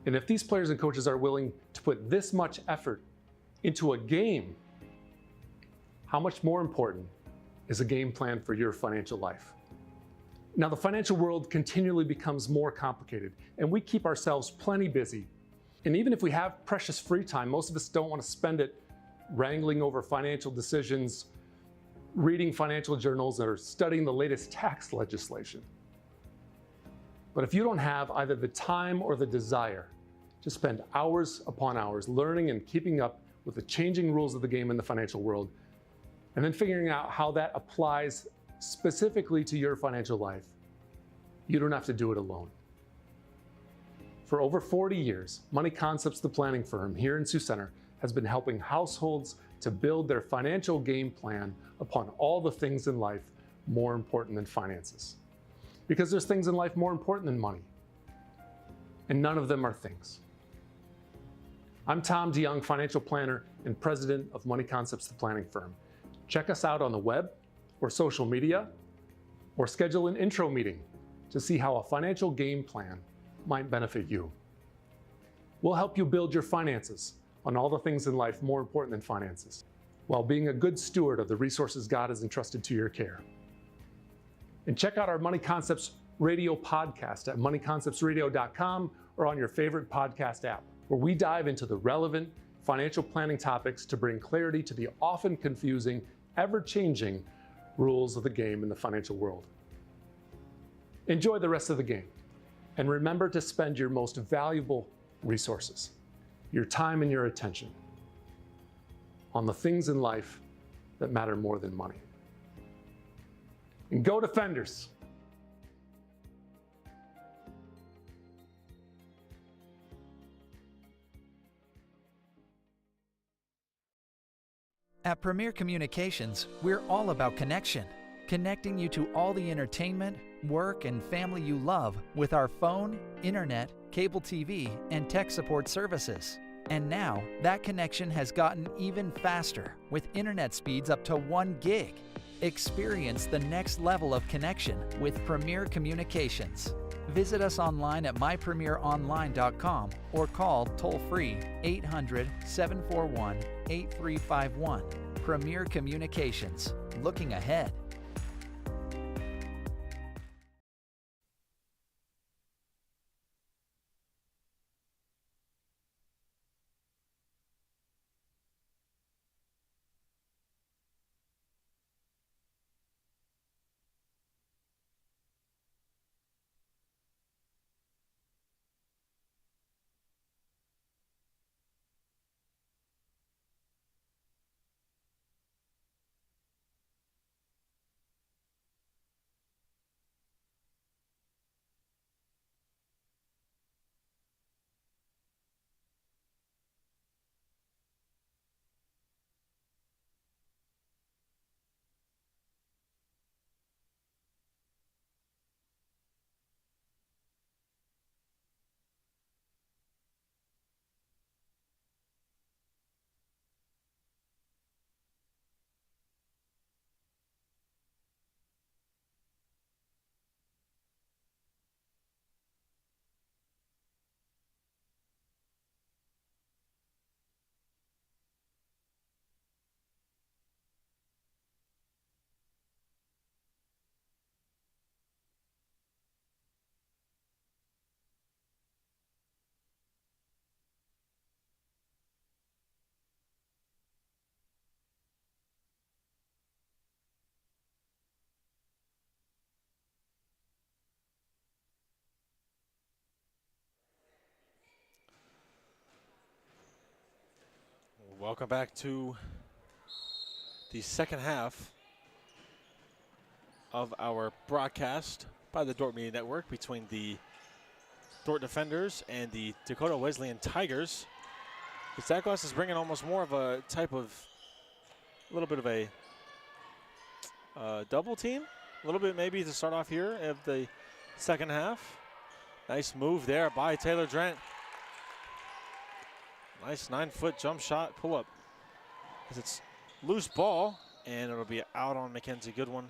And if these players and coaches are willing to put this much effort into a game, how much more important is a game plan for your financial life? Now, the financial world continually becomes more complicated, and we keep ourselves plenty busy. And even if we have precious free time, most of us don't want to spend it wrangling over financial decisions reading financial journals or studying the latest tax legislation. But if you don't have either the time or the desire to spend hours upon hours learning and keeping up with the changing rules of the game in the financial world, and then figuring out how that applies specifically to your financial life, you don't have to do it alone. For over 40 years, Money Concepts, the planning firm here in Sioux Center, has been helping households to build their financial game plan upon all the things in life more important than finances. Because there's things in life more important than money, and none of them are things. I'm Tom DeYoung, financial planner and president of Money Concepts, the planning firm. Check us out on the web or social media, or schedule an intro meeting to see how a financial game plan might benefit you. We'll help you build your finances on all the things in life more important than finances, while being a good steward of the resources God has entrusted to your care. And check out our Money Concepts radio podcast at moneyconceptsradio.com or on your favorite podcast app, where we dive into the relevant financial planning topics to bring clarity to the often confusing, ever-changing rules of the game in the financial world. Enjoy the rest of the game, and remember to spend your most valuable resources, your time and your attention, on the things in life that matter more than money. And go Defenders! At Premier Communications, we're all about connection. Connecting you to all the entertainment, work, and family you love with our phone, internet, cable TV, and tech support services. And now, that connection has gotten even faster with internet speeds up to 1 gig. Experience the next level of connection with Premier Communications. Visit us online at mypremieronline.com or call toll-free 800-741-8351. Premier Communications, looking ahead. Welcome back to the second half of our broadcast by the Dordt Media Network between the Dordt Defenders and the Dakota Wesleyan Tigers. Zaglos is bringing almost more of a type of, a little bit of a double team, a little bit maybe to start off here of the second half. Nice move there by Taylor Drent. Nice 9-foot jump shot pull-up. It's loose ball, and it'll be out on Mackenzie Goodwin.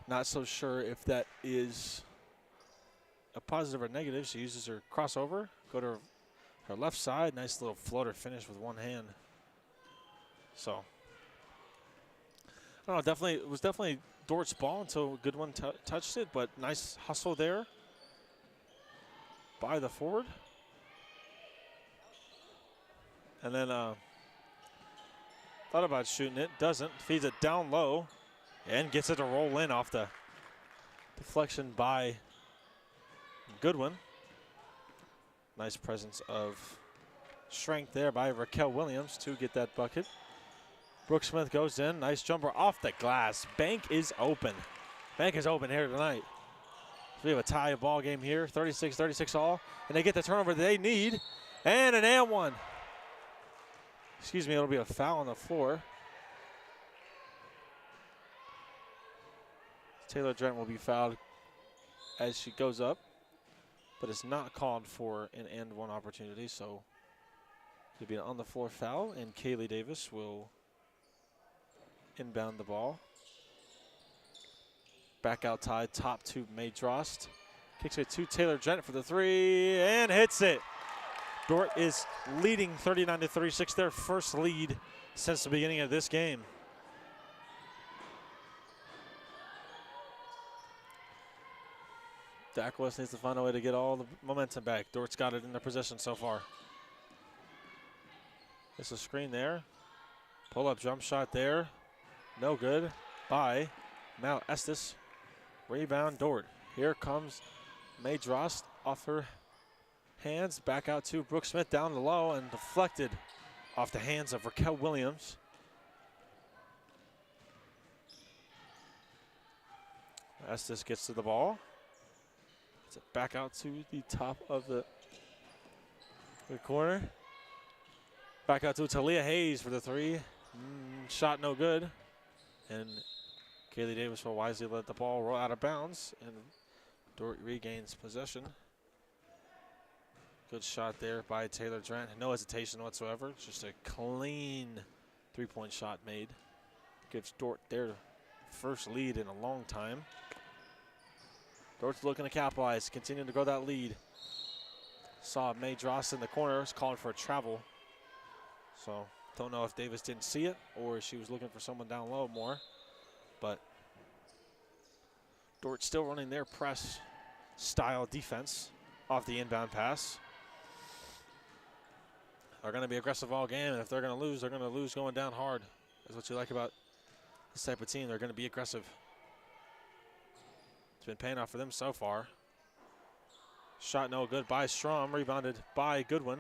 Not so sure if that is a positive or negative. She uses her crossover, go to her left side. Nice little floater finish with one hand. So, I don't know, definitely, it was definitely Dordt's ball until Goodwin touched it, but nice hustle there by the forward. And then Thought about shooting it, doesn't. Feeds it down low and gets it to roll in off the deflection by Goodwin. Nice presence of strength there by Raquel Williams to get that bucket. Brooke Smith goes in. Nice jumper off the glass. Bank is open. Bank is open here tonight. So we have a tie ball game here, 36-36 all. And they get the turnover they need. And an and one. Excuse me, it'll be a foul on the floor. Taylor Drent will be fouled as she goes up. But it's not called for an and one opportunity. So it'll be an on the floor foul. And Kaylee Davis will inbound the ball. Back out tied, top to May Drost. Kicks it to Taylor Drent for the three and hits it. Dordt is leading 39-36, their first lead since the beginning of this game. Dak West needs to find a way to get all the momentum back. Dordt's got it in their possession so far. It's a screen there. Pull-up jump shot there. No good by Mal Estes. Rebound, Dordt. Here comes May Drost off her hands. Back out to Brooke Smith down the low and deflected off the hands of Raquel Williams. Estes gets to the ball. Gets it back out to the top of the corner. Back out to Talia Hayes for the three. Shot no good. And Kaylee Davis will wisely let the ball roll out of bounds. And Dordt regains possession. Good shot there by Taylor Drent. No hesitation whatsoever. Just a clean three-point shot made. Gives Dordt their first lead in a long time. Dordt's looking to capitalize, continuing to grow that lead. Saw May Drost in the corner. It's called for a travel. So don't know if Davis didn't see it or she was looking for someone down low more. But Dordt still running their press style defense off the inbound pass. They're going to be aggressive all game, and if they're going to lose going down hard. That's what you like about this type of team. They're going to be aggressive. It's been paying off for them so far. Shot no good by Strom, rebounded by Goodwin.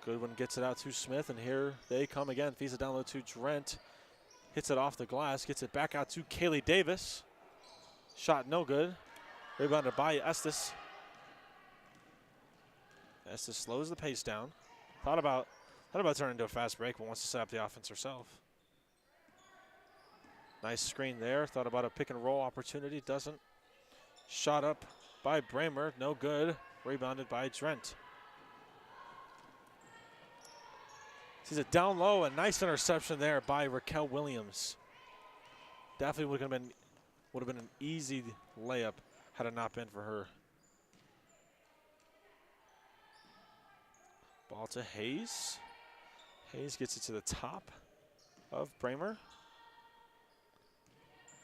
Goodwin gets it out to Smith, and here they come again. Feeds it down low to Drent. Hits it off the glass, gets it back out to Kaylee Davis. Shot no good. Rebounded by Estes. Estes slows the pace down. Thought about turning into a fast break, but wants to set up the offense herself. Nice screen there. Thought about a pick and roll opportunity. Doesn't. Shot up by Bramer. No good. Rebounded by Drent. Sees it down low. A nice interception there by Raquel Williams. Definitely would have been an easy layup had it not been for her. Ball to Hayes. Hayes gets it to the top of Bramer.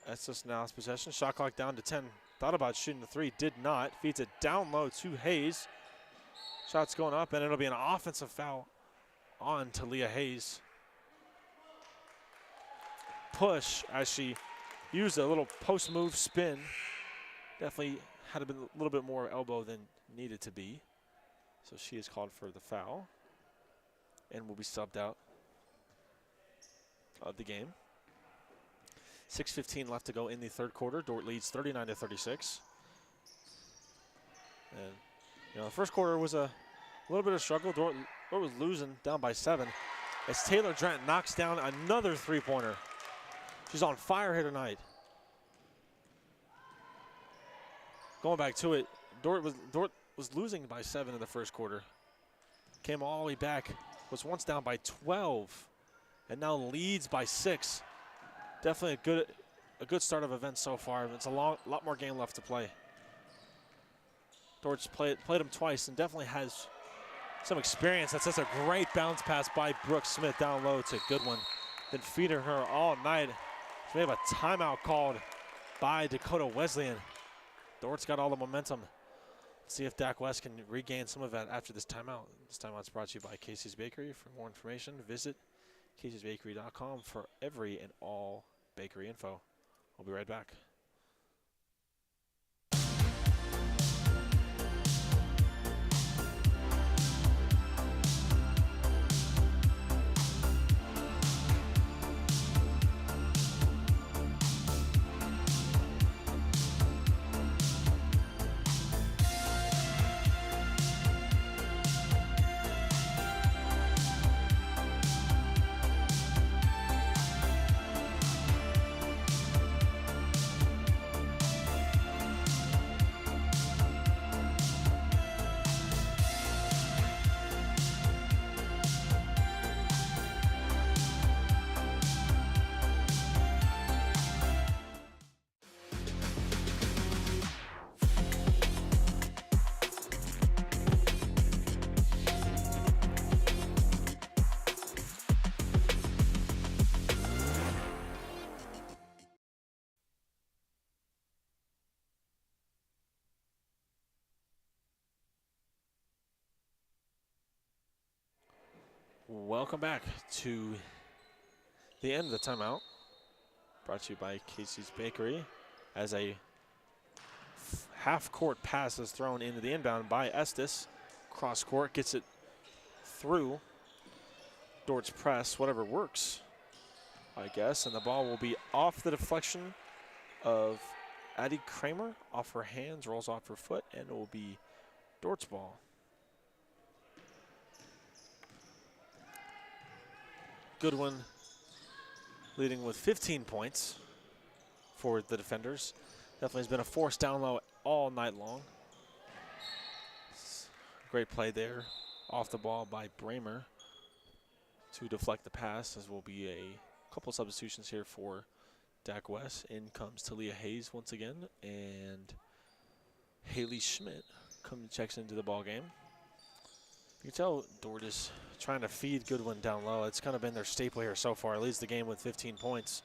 Estes now has possession. Shot clock down to 10. Thought about shooting the three, did not. Feeds it down low to Hayes. Shot's going up, and it'll be an offensive foul on Talia Hayes. Push as she used a little post move spin. Definitely had a little bit more elbow than needed to be. So she is called for the foul and will be subbed out of the game. 6:15 left to go in the third quarter. Dordt leads 39-36. And the first quarter was a little bit of struggle. Dordt was losing down by 7 as Taylor Drent knocks down another three-pointer. She's on fire here tonight. Going back to it, Dordt was losing by 7 in the first quarter. Came all the way back, was once down by 12, and now leads by 6. Definitely a good start of events so far. It's a lot more game left to play. Dordt's played him twice and definitely has some experience. That's just a great bounce pass by Brooke Smith down low to Goodwin. Been feeding her all night. So we have a timeout called by Dakota Wesleyan. Dordt's got all the momentum. Let's see if Dak West can regain some of that after this timeout. This timeout's brought to you by Casey's Bakery. For more information, visit Casey'sBakery.com for every and all bakery info. We'll be right back. Welcome back to the end of the timeout. Brought to you by Casey's Bakery, as a half-court pass is thrown into the inbound by Estes. Cross-court, gets it through Dordt's press, whatever works, I guess. And the ball will be off the deflection of Addie Kramer, off her hands, rolls off her foot, and it will be Dordt's ball. Goodwin leading with 15 points for the defenders. Definitely has been a force down low all night long. Great play there off the ball by Bramer to deflect the pass, as will be a couple substitutions here for Dak West. In comes Talia Hayes once again, and Haley Schmidt checks into the ball game. You can tell Dordt is trying to feed Goodwin down low. It's kind of been their staple here so far. Leads the game with 15 points.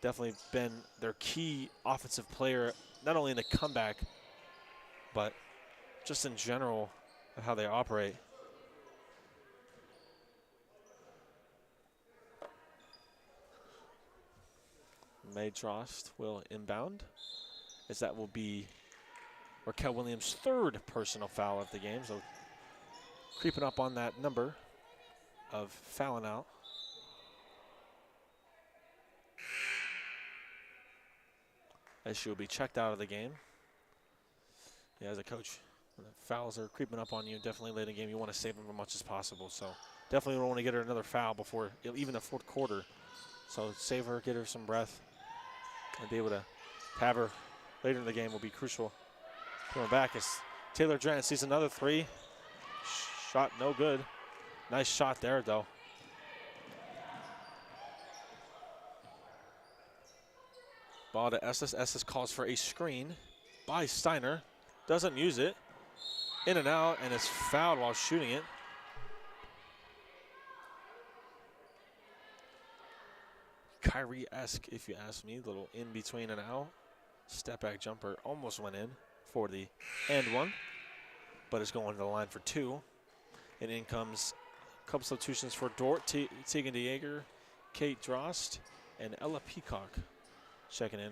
Definitely been their key offensive player, not only in the comeback, but just in general of how they operate. Maydrost will inbound, as that will be Raquel Williams' third personal foul of the game. So creeping up on that number of fouling out. As she will be checked out of the game. Yeah, as a coach, when the fouls are creeping up on you, definitely late in the game, you want to save them as much as possible. So definitely don't want to get her another foul before even the fourth quarter. So save her, get her some breath, and be able to have her later in the game will be crucial. Coming back as Taylor Drant sees another three. Shot no good. Nice shot there, though. Ball to Estes. Estes calls for a screen by Steiner. Doesn't use it. In and out, and is fouled while shooting it. Kyrie-esque, if you ask me. Little in between and out. Step back jumper almost went in for the and one, but it's going to the line for two. And in comes a couple substitutions for Dordt. Tegan DeJager, Kate Drost, and Ella Peacock checking in.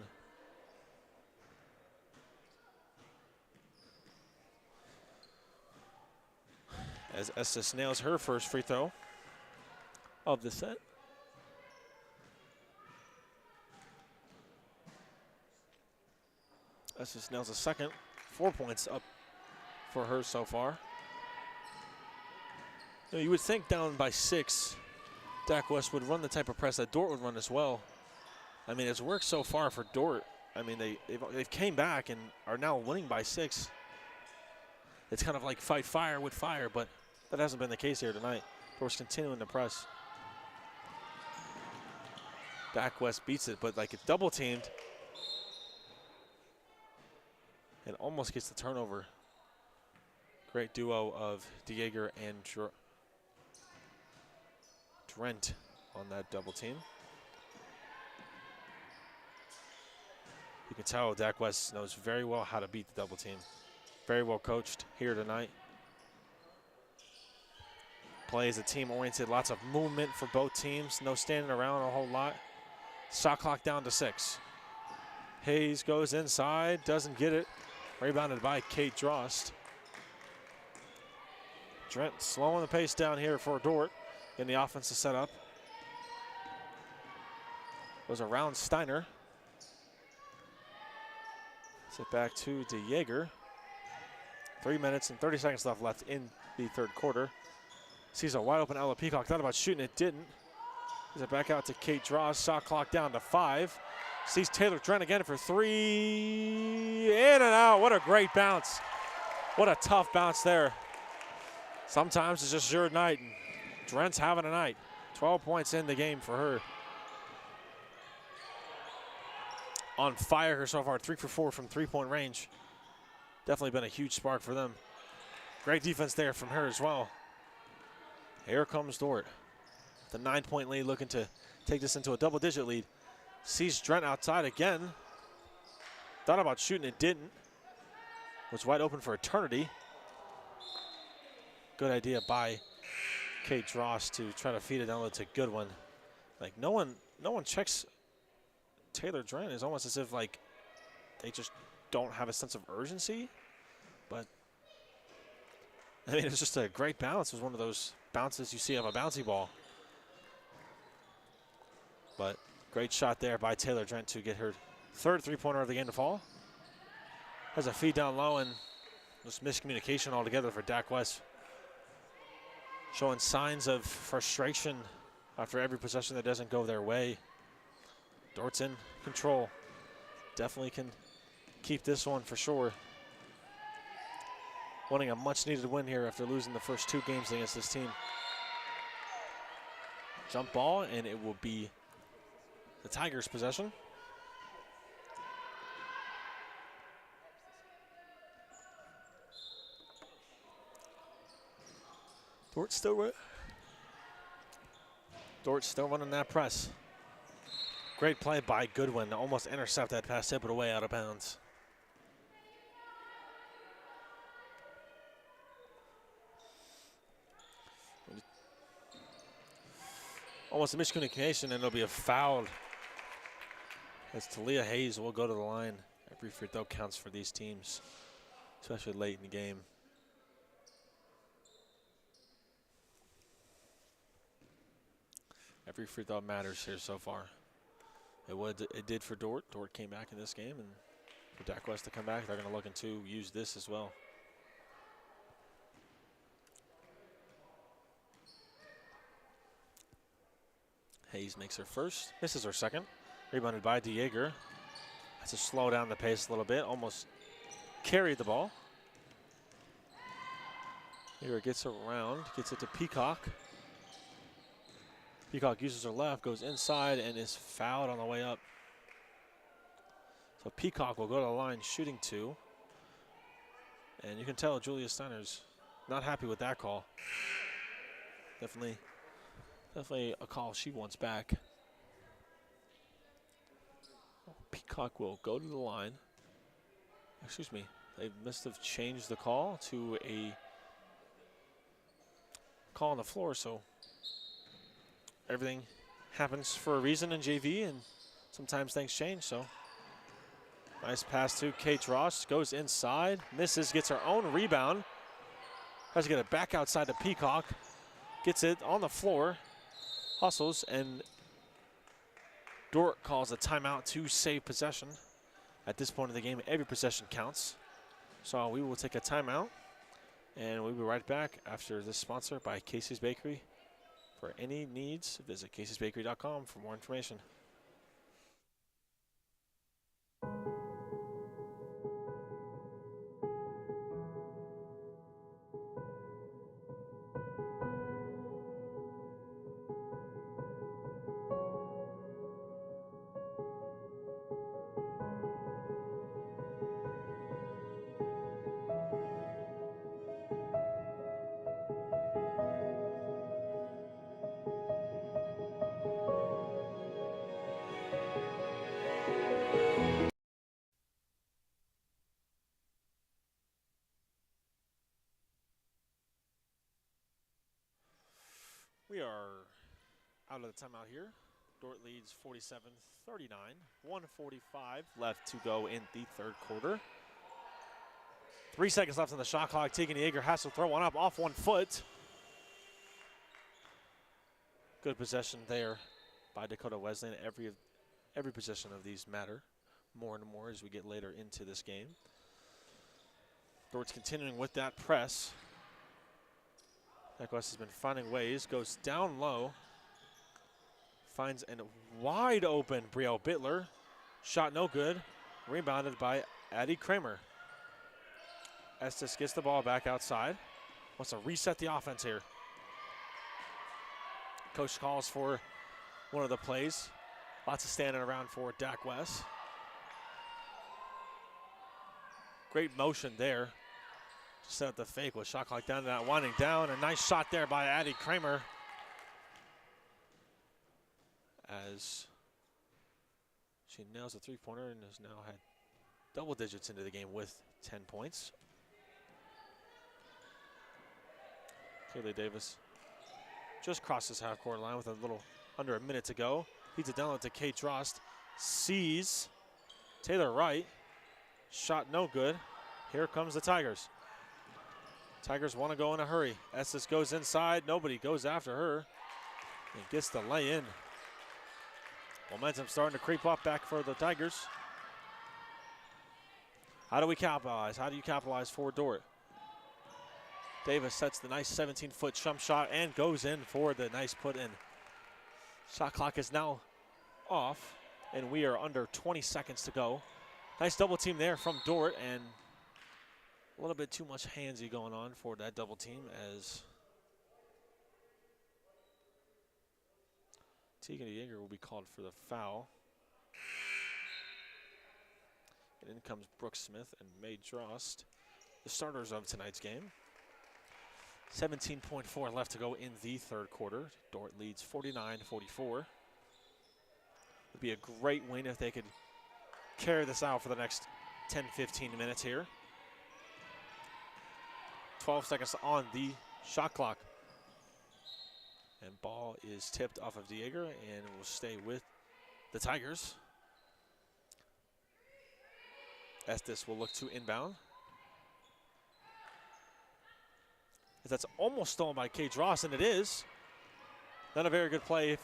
As Estes nails her first free throw of the set. Estes nails a second. 4 points up for her so far. You would think down by 6, Dak West would run the type of press that Dordt would run as well. I mean, it's worked so far for Dordt. I mean, they've came back and are now winning by 6. It's kind of like fight fire with fire, but that hasn't been the case here tonight. Dordt's continuing to press. Dak West beats it, but like it's double teamed. And almost gets the turnover. Great duo of DeJager and Drent on that double team. You can tell Dak West knows very well how to beat the double team. Very well coached here tonight. plays, a team oriented, lots of movement for both teams, no standing around a whole lot. Shot clock down to 6. Hayes goes inside, doesn't get it. Rebounded by Kate Drost. Drent slowing the pace down here for Dordt in the offensive setup. Goes around Steiner. Sit back to DeJager. 3 minutes and 30 seconds left in the third quarter. Sees a wide open Ella Peacock. Thought about shooting it, didn't. Gives it back out to Kate Drost. Shot clock down to 5. Sees Taylor Drent again for 3. In and out. What a great bounce. What a tough bounce there. Sometimes it's just your night, and Drent's having a night. 12 points in the game for her. On fire here so far, 3 for 4 from three-point range. Definitely been a huge spark for them. Great defense there from her as well. Here comes Dordt. The 9-point lead, looking to take this into a double-digit lead. Sees Drent outside again. Thought about shooting it, didn't. Was wide open for eternity. Good idea by Kate Drost to try to feed it down to Goodwin. Like no one checks Taylor Drent. It's almost as if like they just don't have a sense of urgency. But I mean, it was just a great bounce. It was one of those bounces you see of a bouncy ball. But great shot there by Taylor Drent to get her third three-pointer of the game to fall. Has a feed down low and just miscommunication altogether for Dak West. Showing signs of frustration after every possession that doesn't go their way. Dordt's in control. Definitely can keep this one for sure. Wanting a much-needed win here after losing the first 2 games against this team. Jump ball, and it will be the Tigers' possession. Dort's still running that press. Great play by Goodwin to almost intercept that pass, tip it away out of bounds. Almost a miscommunication, and it'll be a foul as Talia Hayes will go to the line. Every free throw counts for these teams, especially late in the game. Every free throw matters here so far. It did for Dordt. Dordt came back in this game, and for Dak West to come back, they're going to look to use this as well. Hayes makes her first, misses her second. Rebounded by DeJager. Has to slow down the pace a little bit, almost carried the ball. Here it gets around, gets it to Peacock. Peacock uses her left, goes inside, and is fouled on the way up. So Peacock will go to the line shooting 2. And you can tell Julia Steiner's not happy with that call. Definitely a call she wants back. Peacock will go to the line. Excuse me, they must have changed the call to a call on the floor, so everything happens for a reason in JV, and sometimes things change. So nice pass to Kate Drost, goes inside, misses, gets her own rebound. Has to get it back outside to Peacock. Gets it on the floor, hustles, and Dordt calls a timeout to save possession. At this point in the game, every possession counts. So we will take a timeout, and we'll be right back after this sponsor by Casey's Bakery. For any needs, visit caseysbakery.com for more information. We are out of the timeout here. Dordt leads 47-39. 1:45 left to go in the third quarter. 3 seconds left on the shot clock. Tegan Yeager has to throw one up off one foot. Good possession there by Dakota Wesleyan. Every possession of these matter more and more as we get later into this game. Dordt's continuing with that press. West has been finding ways, goes down low, finds a wide open Brielle Bittler. Shot no good, rebounded by Addie Kramer. Estes gets the ball back outside, wants to reset the offense here. Coach calls for one of the plays. Lots of standing around for Dak West. Great motion there. Set up the fake with shot clock down to that, winding down. A nice shot there by Addie Kramer. As she nails a three-pointer and has now had double digits into the game with 10 points. Kaylee Davis just crossed his half-court line with a little under a minute to go. Feeds it down to Kate Drost. Sees Taylor Wright. Shot no good. Here comes the Tigers. Tigers want to go in a hurry. Estes goes inside. Nobody goes after her. And gets the lay in. Momentum starting to creep up back for the Tigers. How do we capitalize? How do you capitalize for Dordt? Davis sets the nice 17-foot jump shot and goes in for the nice put in. Shot clock is now off, and we are under 20 seconds to go. Nice double team there from Dordt, and a little bit too much handsy going on for that double team as Tegan Yeager will be called for the foul. And in comes Brooke Smith and Mae Drost, the starters of tonight's game. 17.4 left to go in the third quarter. Dordt leads 49-44. Would be a great win if they could carry this out for the next 10-15 minutes here. 12 seconds on the shot clock. And ball is tipped off of Yeager and will stay with the Tigers. Estes will look to inbound. That's almost stolen by Kate Drost, and it is. Not a very good play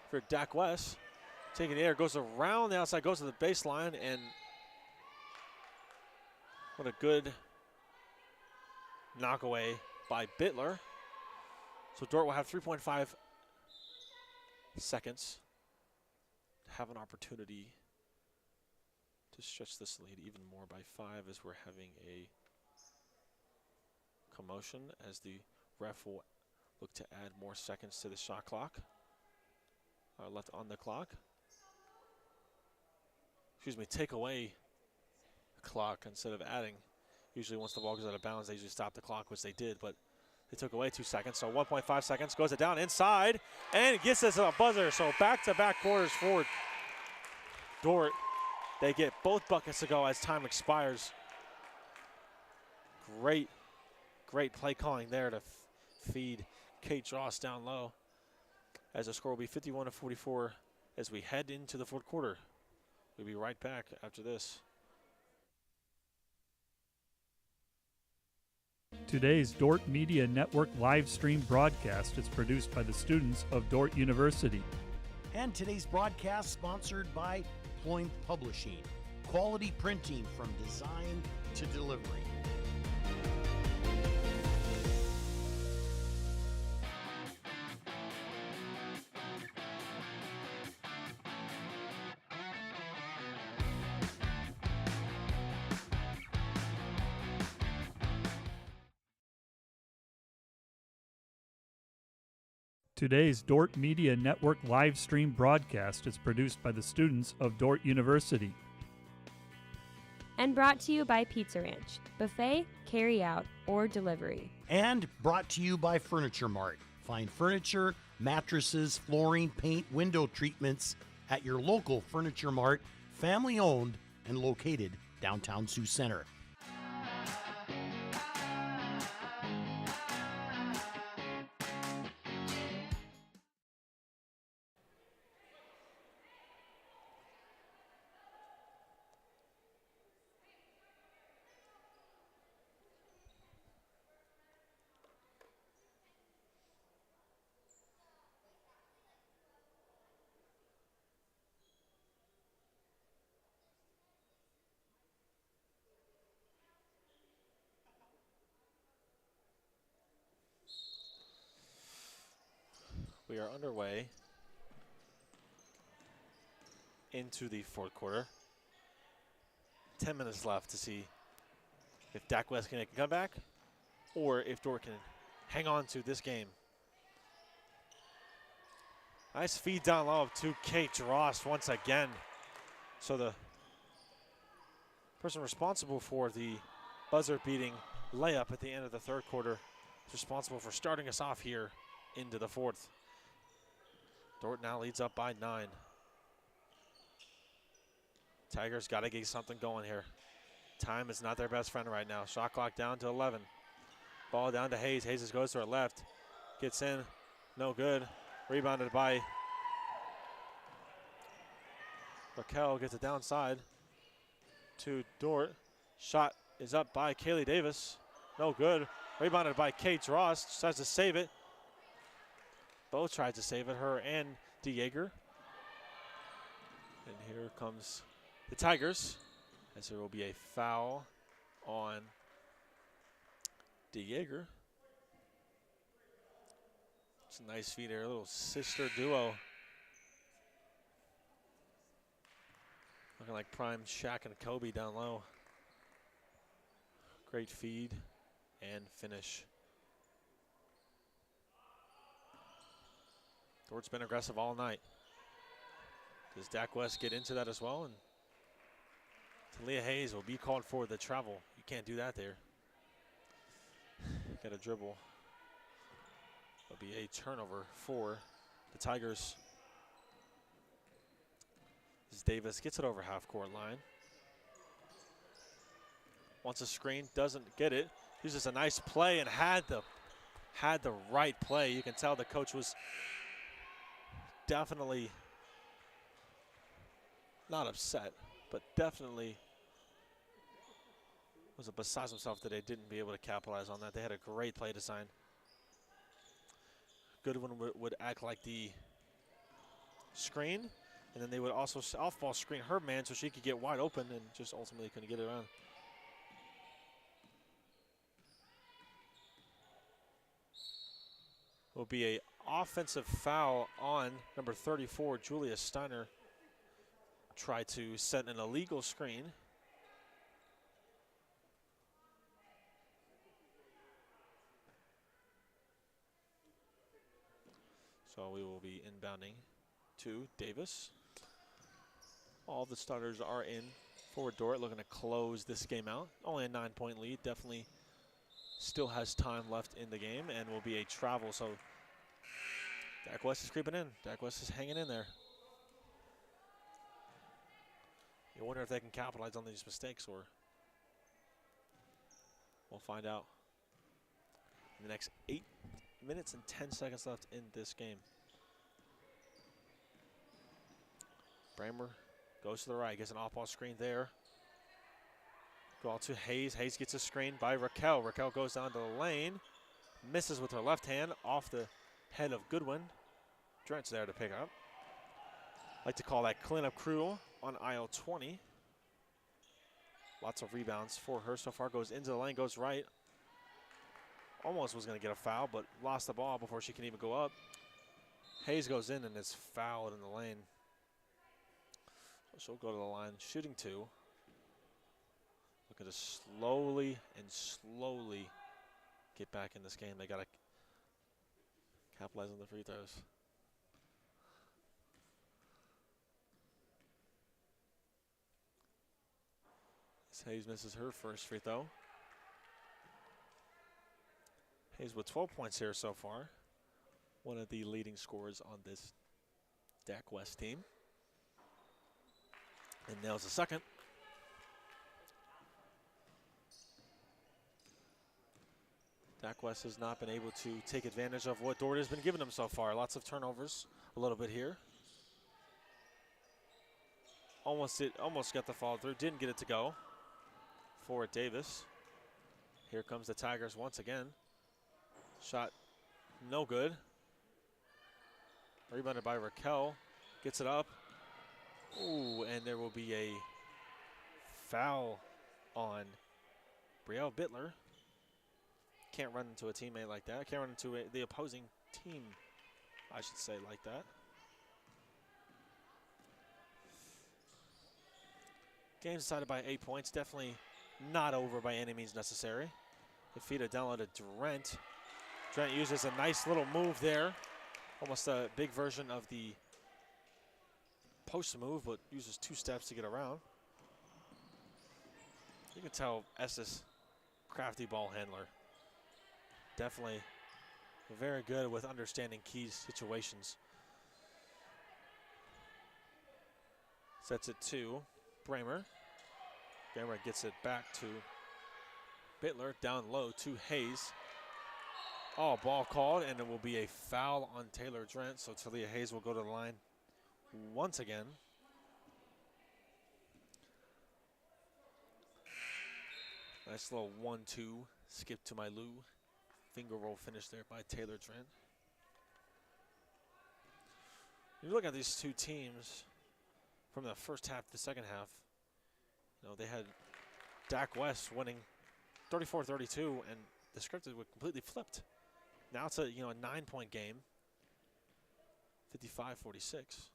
for Dak West. Taking the air, goes around the outside, goes to the baseline, and what a good knockaway by Bittler. So Dordt will have 3.5 seconds to have an opportunity to stretch this lead even more by 5 as we're having a commotion as the ref will look to add more seconds to the shot clock. Left on the clock. Excuse me, take away the clock instead of adding. Usually once the ball goes out of bounds, they usually stop the clock, which they did, but they took away 2 seconds. So 1.5 seconds, goes it down inside, and gets us a buzzer. So back-to-back quarters for Dordt. They get both buckets to go as time expires. Great play calling there to feed Kate Drost down low. As the score will be 51-44 as we head into the fourth quarter. We'll be right back after this. Today's Dordt Media Network live stream broadcast is produced by the students of Dordt University. And today's broadcast sponsored by Ployne Publishing. Quality printing from design to delivery. Today's Dordt Media Network live stream broadcast is produced by the students of Dordt University. And brought to you by Pizza Ranch, buffet, carry out, or delivery. And brought to you by Furniture Mart. Find furniture, mattresses, flooring, paint, window treatments at your local Furniture Mart, family owned and located downtown Sioux Center. We are underway into the fourth quarter. 10 minutes left to see if Dak West can make a comeback or if Dordt can hang on to this game. Nice feed down low to Kate Drost once again. So the person responsible for the buzzer-beating layup at the end of the third quarter is responsible for starting us off here into the fourth. Dordt now leads up by 9. Tigers got to get something going here. Time is not their best friend right now. Shot clock down to 11. Ball down to Hayes. Hayes just goes to her left. Gets in. No good. Rebounded by Raquel. Gets it downside to Dordt. Shot is up by Kaylee Davis. No good. Rebounded by Kate Drost. Tries to save it. Both tried to save it, her and DeJager. And here comes the Tigers, as there will be a foul on DeJager. It's a nice feed here, a little sister duo. Looking like prime Shaq and Kobe down low. Great feed and finish. Dordt's been aggressive all night. Does Dak West get into that as well? And Talia Hayes will be called for the travel. You can't do that there. Got a dribble. It'll be a turnover for the Tigers. As Davis gets it over half-court line. Wants a screen, doesn't get it. Uses a nice play and had the right play. You can tell the coach was definitely not upset, but definitely was beside himself that they didn't be able to capitalize on that. They had a great play design. Goodwin would act like the screen, and then they would also off-ball screen her man so she could get wide open and just ultimately couldn't get it around. Will be a offensive foul on number 34, Julia Steiner. Try to set an illegal screen. So we will be inbounding to Davis. All the starters are in for Dordt, looking to close this game out. Only a 9-point lead, definitely still has time left in the game, and will be a travel. So Dak West is creeping in. Dak West is hanging in there. You wonder if they can capitalize on these mistakes, or we'll find out in the next 8 minutes and 10 seconds left in this game. Bramer goes to the right, gets an off-ball screen there. Go out to Hayes. Hayes gets a screen by Raquel. Raquel goes down to the lane, misses with her left hand off the head of Goodwin. Drent's there to pick up. Like to call that cleanup crew on aisle 20. Lots of rebounds for her so far. Goes into the lane, goes right. Almost was going to get a foul, but lost the ball before she can even go up. Hayes goes in and is fouled in the lane. So she'll go to the line, shooting 2. Looking to slowly get back in this game. They got to capitalize on the free throws. Hayes misses her first free throw. Hayes with 12 points here so far. One of the leading scorers on this Dak West team. And nails the second. Dak West has not been able to take advantage of what Dordt has been giving them so far. Lots of turnovers, a little bit here. Almost got the follow through, didn't get it to go for Davis. Here comes the Tigers once again. Shot no good. Rebounded by Raquel. Gets it up. Ooh, and there will be a foul on Brielle Bittler. Can't run into a teammate like that. Can't run into the opposing team I should say like that. Game decided by 8 points. Definitely not over by any means necessary. They feed it down low to Drent. Drent uses a nice little move there. Almost a big version of the post move, but uses 2 steps to get around. You can tell Estes, crafty ball handler. Definitely very good with understanding key situations. Sets it to Bramer. Bramer gets it back to Bittler, down low to Hayes. Oh, ball called, and it will be a foul on Taylor Drent, so Talia Hayes will go to the line once again. Nice little 1-2 skip to my Lou. Finger roll finish there by Taylor Drent. You look at these two teams from the first half to the second half. You know, they had Dak West winning 34-32, and the script was completely flipped. Now it's a 9-point game, 55-46.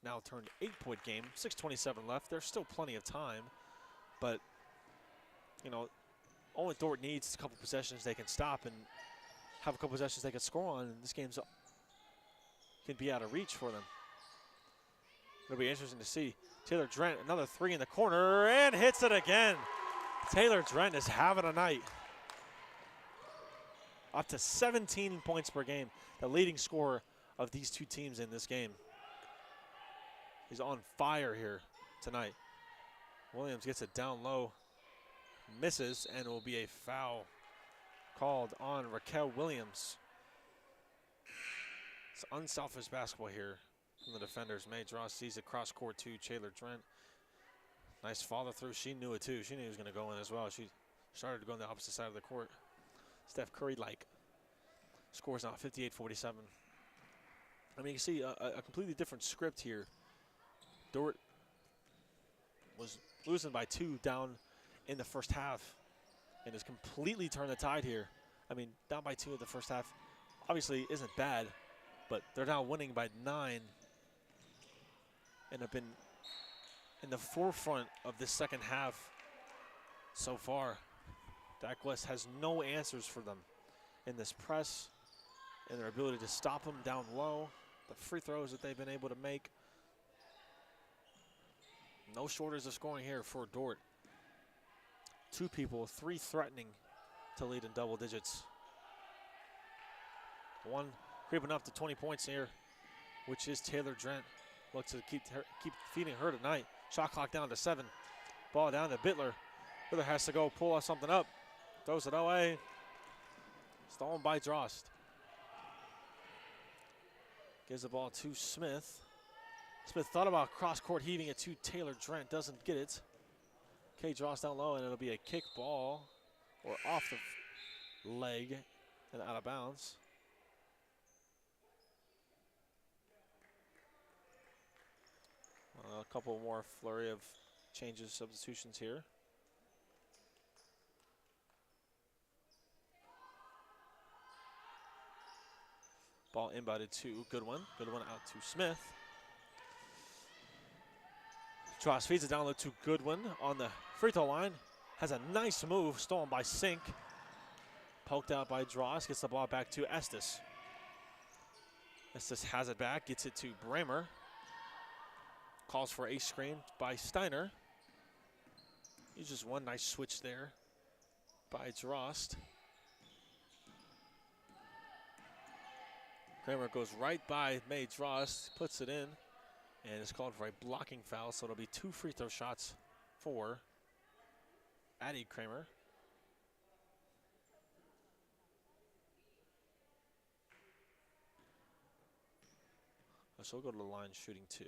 Now turned 8-point game, 6:27 left. There's still plenty of time, but only Dordt needs a couple possessions they can stop and have a couple possessions they can score on, and this game's can be out of reach for them. It'll be interesting to see. Taylor Drent, another 3 in the corner, and hits it again. Taylor Drent is having a night. Up to 17 points per game, the leading scorer of these two teams in this game. He's on fire here tonight. Williams gets it down low, misses, and it will be a foul called on Raquel Williams. It's unselfish basketball here from the defenders. May Dross sees it cross court to Taylor Drent. Nice follow through. She knew it too. She knew he was going to go in as well. She started to go on the opposite side of the court. Steph Curry-like. Scores now 58-47. I mean, you can see a completely different script here. Dordt was losing by 2 down in the first half and has completely turned the tide here. I mean, down by 2 in the first half obviously isn't bad, but they're now winning by 9 and have been in the forefront of this second half so far. Dak West has no answers for them in this press and their ability to stop them down low. The free throws that they've been able to make. No shortage of scoring here for Dordt. 2 people, 3 threatening to lead in double digits. 1 creeping up to 20 points here, which is Taylor Drent. Looks to keep feeding her tonight. Shot clock down to 7. Ball down to Bittler. Bittler has to go pull something up. Throws it away. Stolen by Drost. Gives the ball to Smith. Smith thought about cross-court heaving it to Taylor Drent. Doesn't get it. Kay Drost down low, and it'll be a kick ball or off the leg and out of bounds. A couple more flurry of changes, substitutions here. Ball inbounded to Goodwin. Goodwin out to Smith. Dross feeds it down low to Goodwin on the free throw line. Has a nice move, stolen by Sink. Poked out by Dross, gets the ball back to Estes. Estes has it back, gets it to Bramer. Calls for a screen by Steiner. Uses one nice switch there by Drost. Kramer goes right by May Drost, puts it in, and is called for a blocking foul, so it'll be 2 free throw shots for Addie Kramer. So we'll go to the line shooting 2.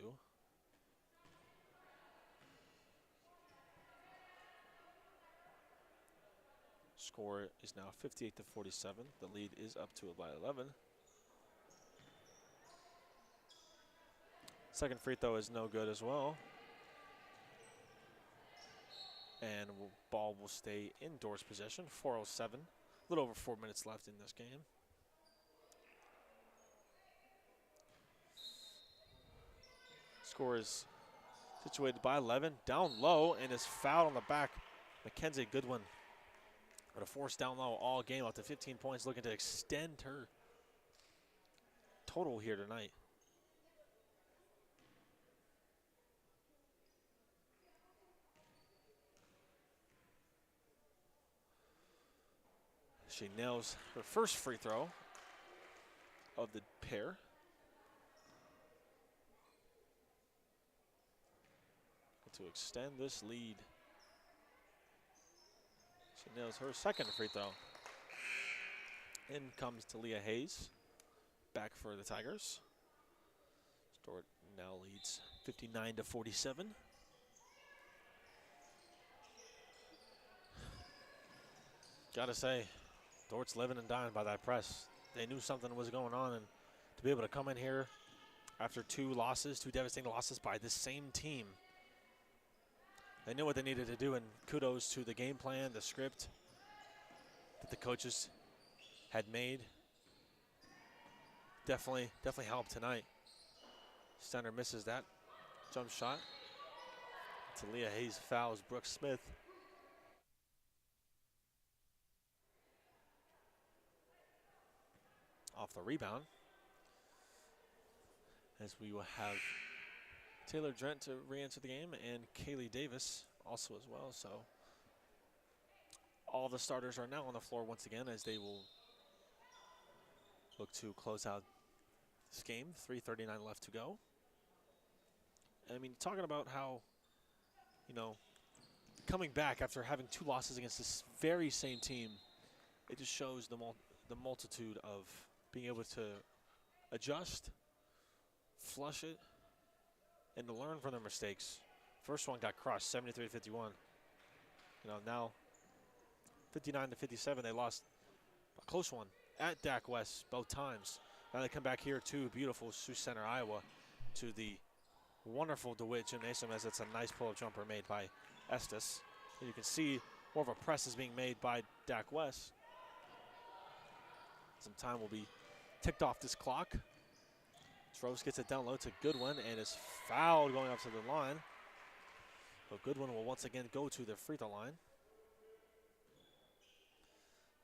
Score is now 58-47. The lead is up to by 11. Second free throw is no good as well. And ball will stay in Dort's possession. 4:07. A little over 4 minutes left in this game. Score is situated by 11. Down low and is fouled on the back. Mackenzie Goodwin with a force down low all game up to 15 points, looking to extend her total here tonight. She nails her first free throw of the pair. To extend this lead. She nails her second free throw. In comes Talia Hayes, back for the Tigers. Dordt now leads 59-47. Gotta say, Dordt's living and dying by that press. They knew something was going on, and to be able to come in here after two devastating losses by this same team, they knew what they needed to do, and kudos to the game plan, the script that the coaches had made. Definitely helped tonight. Center misses that jump shot. Talia Hayes fouls Brooks Smith. Off the rebound. As we will have Taylor Drent to re-enter the game, and Kaylee Davis also as well. So all the starters are now on the floor once again, as they will look to close out this game. 3:39 left to go. I mean, talking about how, you know, coming back after having two losses against this very same team, it just shows the multitude of being able to adjust, flush it, and to learn from their mistakes. First one got crushed, 73-51. You know, now 59-57, they lost a close one at Dak West both times. Now they come back here to beautiful Sioux Center, Iowa, to the wonderful DeWitt Gymnasium, as it's a nice pull-up jumper made by Estes. And you can see more of a press is being made by Dak West. Some time will be ticked off this clock. Rose gets it down low to Goodwin and is fouled going up to the line. But Goodwin will once again go to the free throw line.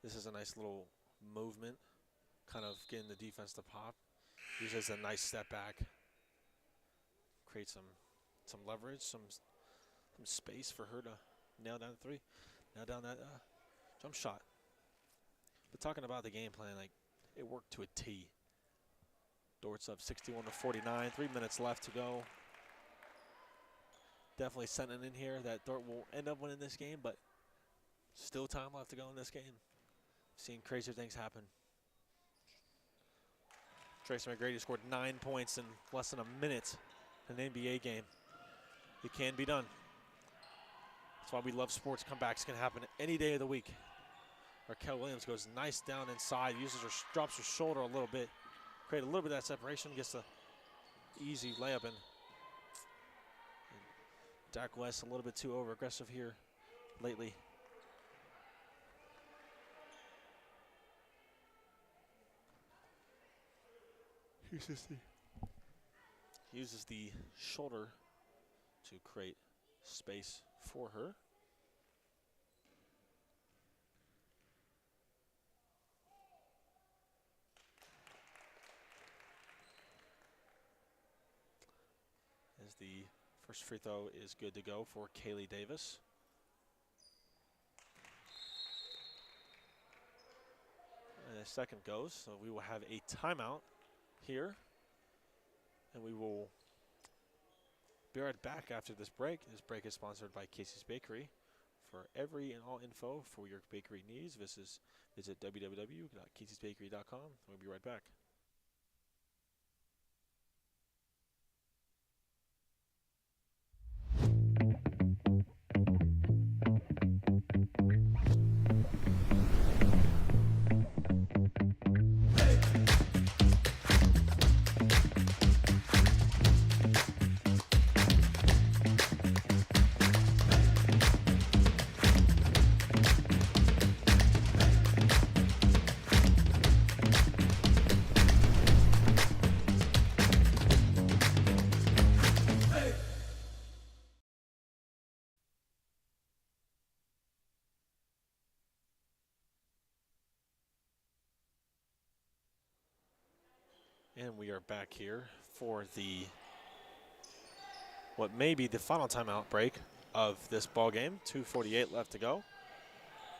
This is a nice little movement, kind of getting the defense to pop. Uses a nice step back. Create some leverage, some space for her to nail down the three. Nail down that jump shot. But talking about the game plan, like, it worked to a T. Dordt's up 61-49, 3 minutes left to go. Definitely sending in here that Dordt will end up winning this game, but still time left to go in this game. Seen crazier things happen. Tracy McGrady scored 9 points in less than a minute in an NBA game. It can be done. That's why we love sports. Comebacks can happen any day of the week. Raquel Williams goes nice down inside, drops her shoulder a little bit, create a little bit of that separation, gets the easy layup in. And Dak West a little bit too over aggressive here lately. Uses the shoulder to create space for her. As the first free throw is good to go for Kaylee Davis. And the second goes, so we will have a timeout here. And we will be right back after this break. This break is sponsored by Casey's Bakery. For every and all info for your bakery needs, visit www.caseysbakery.com. We'll be right back. And we are back here for what may be the final timeout break of this ball game. 2:48 left to go.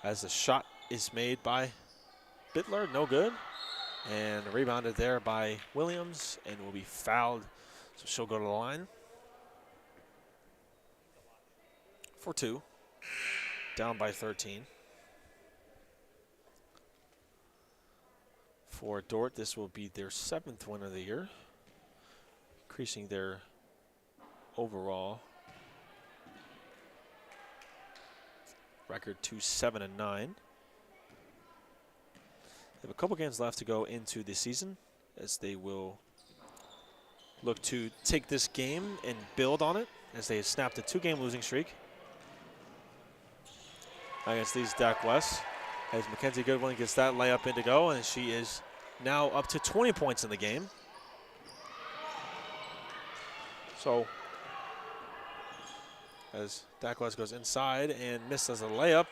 As the shot is made by Bittler, no good. And rebounded there by Williams and will be fouled. So she'll go to the line for 2. Down by 13. For Dordt, this will be their 7th win of the year, increasing their overall record to 7-9. They have a couple games left to go into the season, as they will look to take this game and build on it, as they have snapped a 2-game losing streak against these Dak West. As Mackenzie Goodwin gets that layup in to go, and she is now up to 20 points in the game. So, as Dak West goes inside and misses a layup,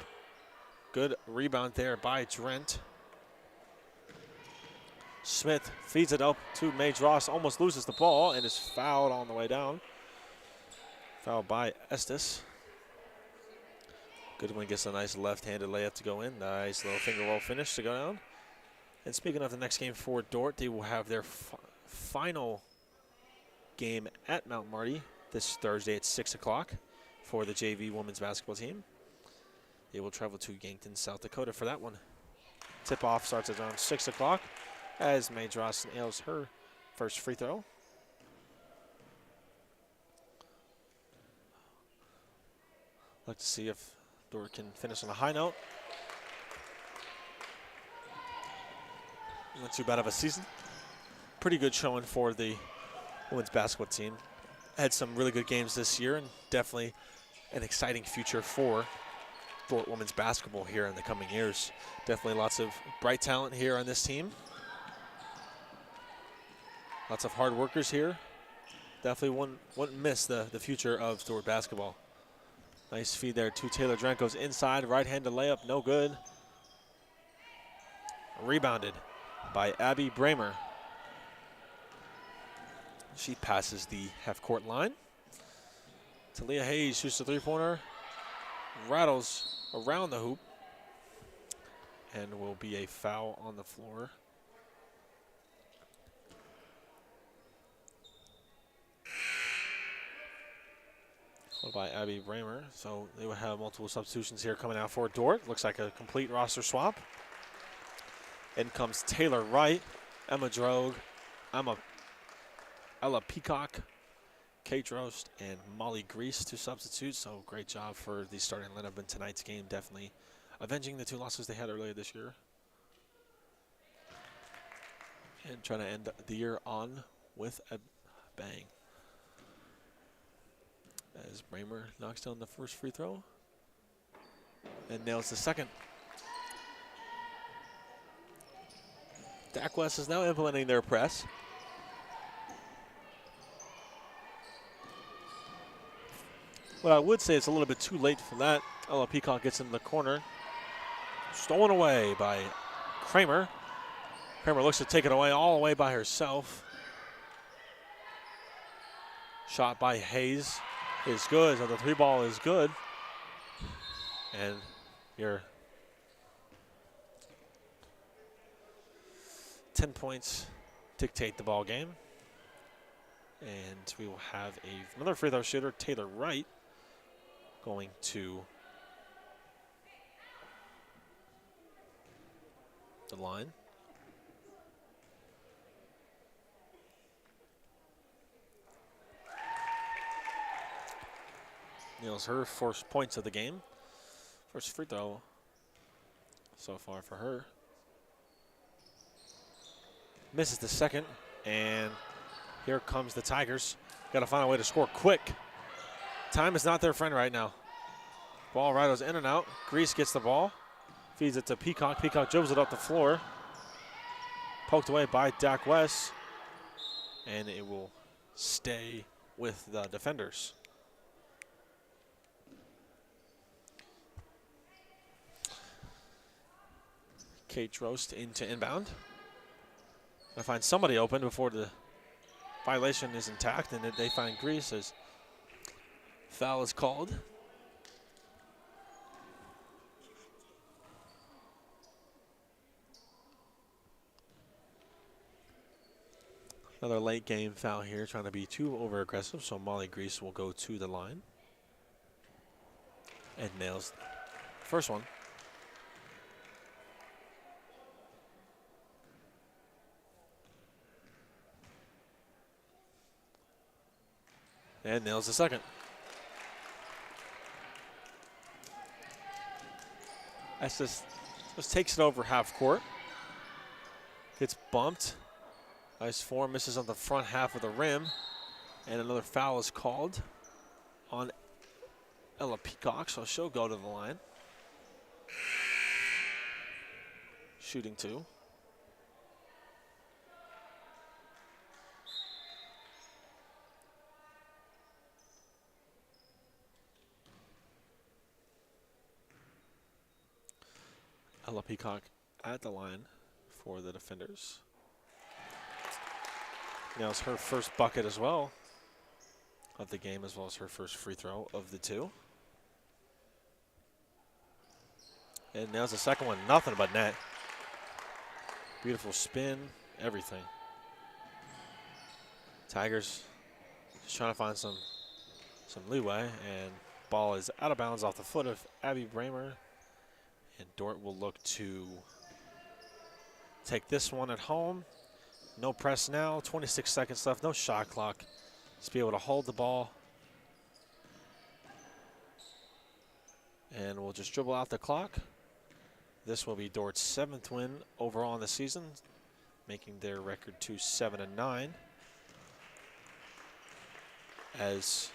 good rebound there by Drent. Smith feeds it up to Mage Ross, almost loses the ball and is fouled on the way down. Fouled by Estes. Goodwin gets a nice left-handed layup to go in. Nice little finger roll finish to go down. And speaking of the next game for Dordt, they will have their final game at Mount Marty this Thursday at 6 o'clock for the JV women's basketball team. They will travel to Yankton, South Dakota for that one. Tip-off starts at around 6 o'clock as Mae Dross nails her first free throw. Like to see if Dordt can finish on a high note. Not too bad of a season. Pretty good showing for the women's basketball team. Had some really good games this year and definitely an exciting future for Dordt women's basketball here in the coming years. Definitely lots of bright talent here on this team. Lots of hard workers here. Definitely wouldn't miss the future of Dordt basketball. Nice feed there to Taylor Drent, goes inside, right-handed layup, no good. Rebounded by Abby Bramer. She passes the half-court line. Talia Hayes shoots the three-pointer, rattles around the hoop, and will be a foul on the floor. By Abby Bramer. So they will have multiple substitutions here coming out for Dordt. Looks like a complete roster swap. In comes Taylor Wright, Emma Drogue, Ella Peacock, Kate Roast, and Molly Grease to substitute. So great job for the starting lineup in tonight's game. Definitely avenging the 2 losses they had earlier this year. And trying to end the year on with a bang. As Bramer knocks down the first free throw and nails the second. Dak West is now implementing their press. Well, I would say it's a little bit too late for that. Ella Peacock gets in the corner. Stolen away by Kramer. Kramer looks to take it away all the way by herself. Shot by Hayes is good, so the 3 ball is good. And your 10 points dictate the ball game. And we will have another free throw shooter, Taylor Wright, going to the line. Nails her first points of the game. First free throw so far for her. Misses the second, and here comes the Tigers. Got to find a way to score quick. Time is not their friend right now. Ball rattles in and out. Grease gets the ball. Feeds it to Peacock. Peacock dribbles it up the floor. Poked away by Dak West. And it will stay with the defenders. Kate Roast into inbound. I find somebody open before the violation is intact, and they find Grease as foul is called. Another late game foul here, trying to be too over aggressive, so Molly Grease will go to the line and nails the first one. And nails the second. That's just takes it over half court. Gets bumped. Nice form, misses on the front half of the rim. And another foul is called on Ella Peacock, so she'll go to the line. Shooting 2. Ella Peacock at the line for the defenders. Now it's her first bucket as well of the game, as well as her first free throw of the 2. And now's the second one, nothing but net. Beautiful spin, everything. Tigers just trying to find some leeway, and ball is out of bounds off the foot of Abby Bramer. And Dordt will look to take this one at home. No press now, 26 seconds left, no shot clock. Just be able to hold the ball. And we'll just dribble out the clock. This will be Dordt's 7th win overall in the season, making their record to 7-9. As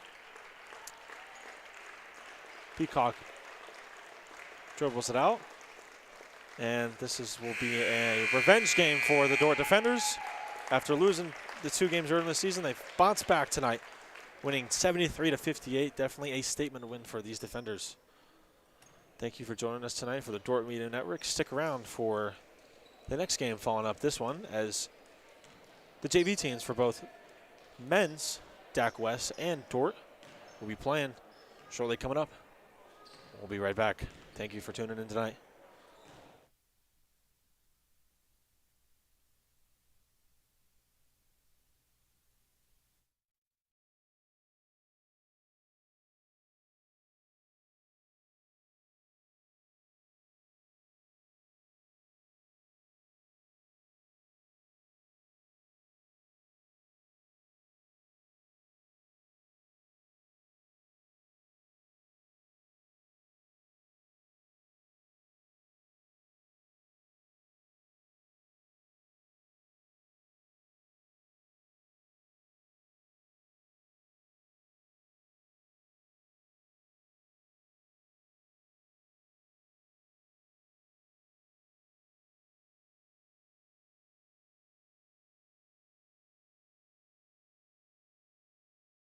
Peacock dribbles it out. And this will be a revenge game for the Dordt defenders. After losing the 2 games earlier in the season, they've bounced back tonight, winning 73-58. Definitely a statement win for these defenders. Thank you for joining us tonight for the Dordt Media Network. Stick around for the next game following up this one, as the JV teams for both men's, Dak West and Dordt, will be playing shortly coming up. We'll be right back. Thank you for tuning in tonight.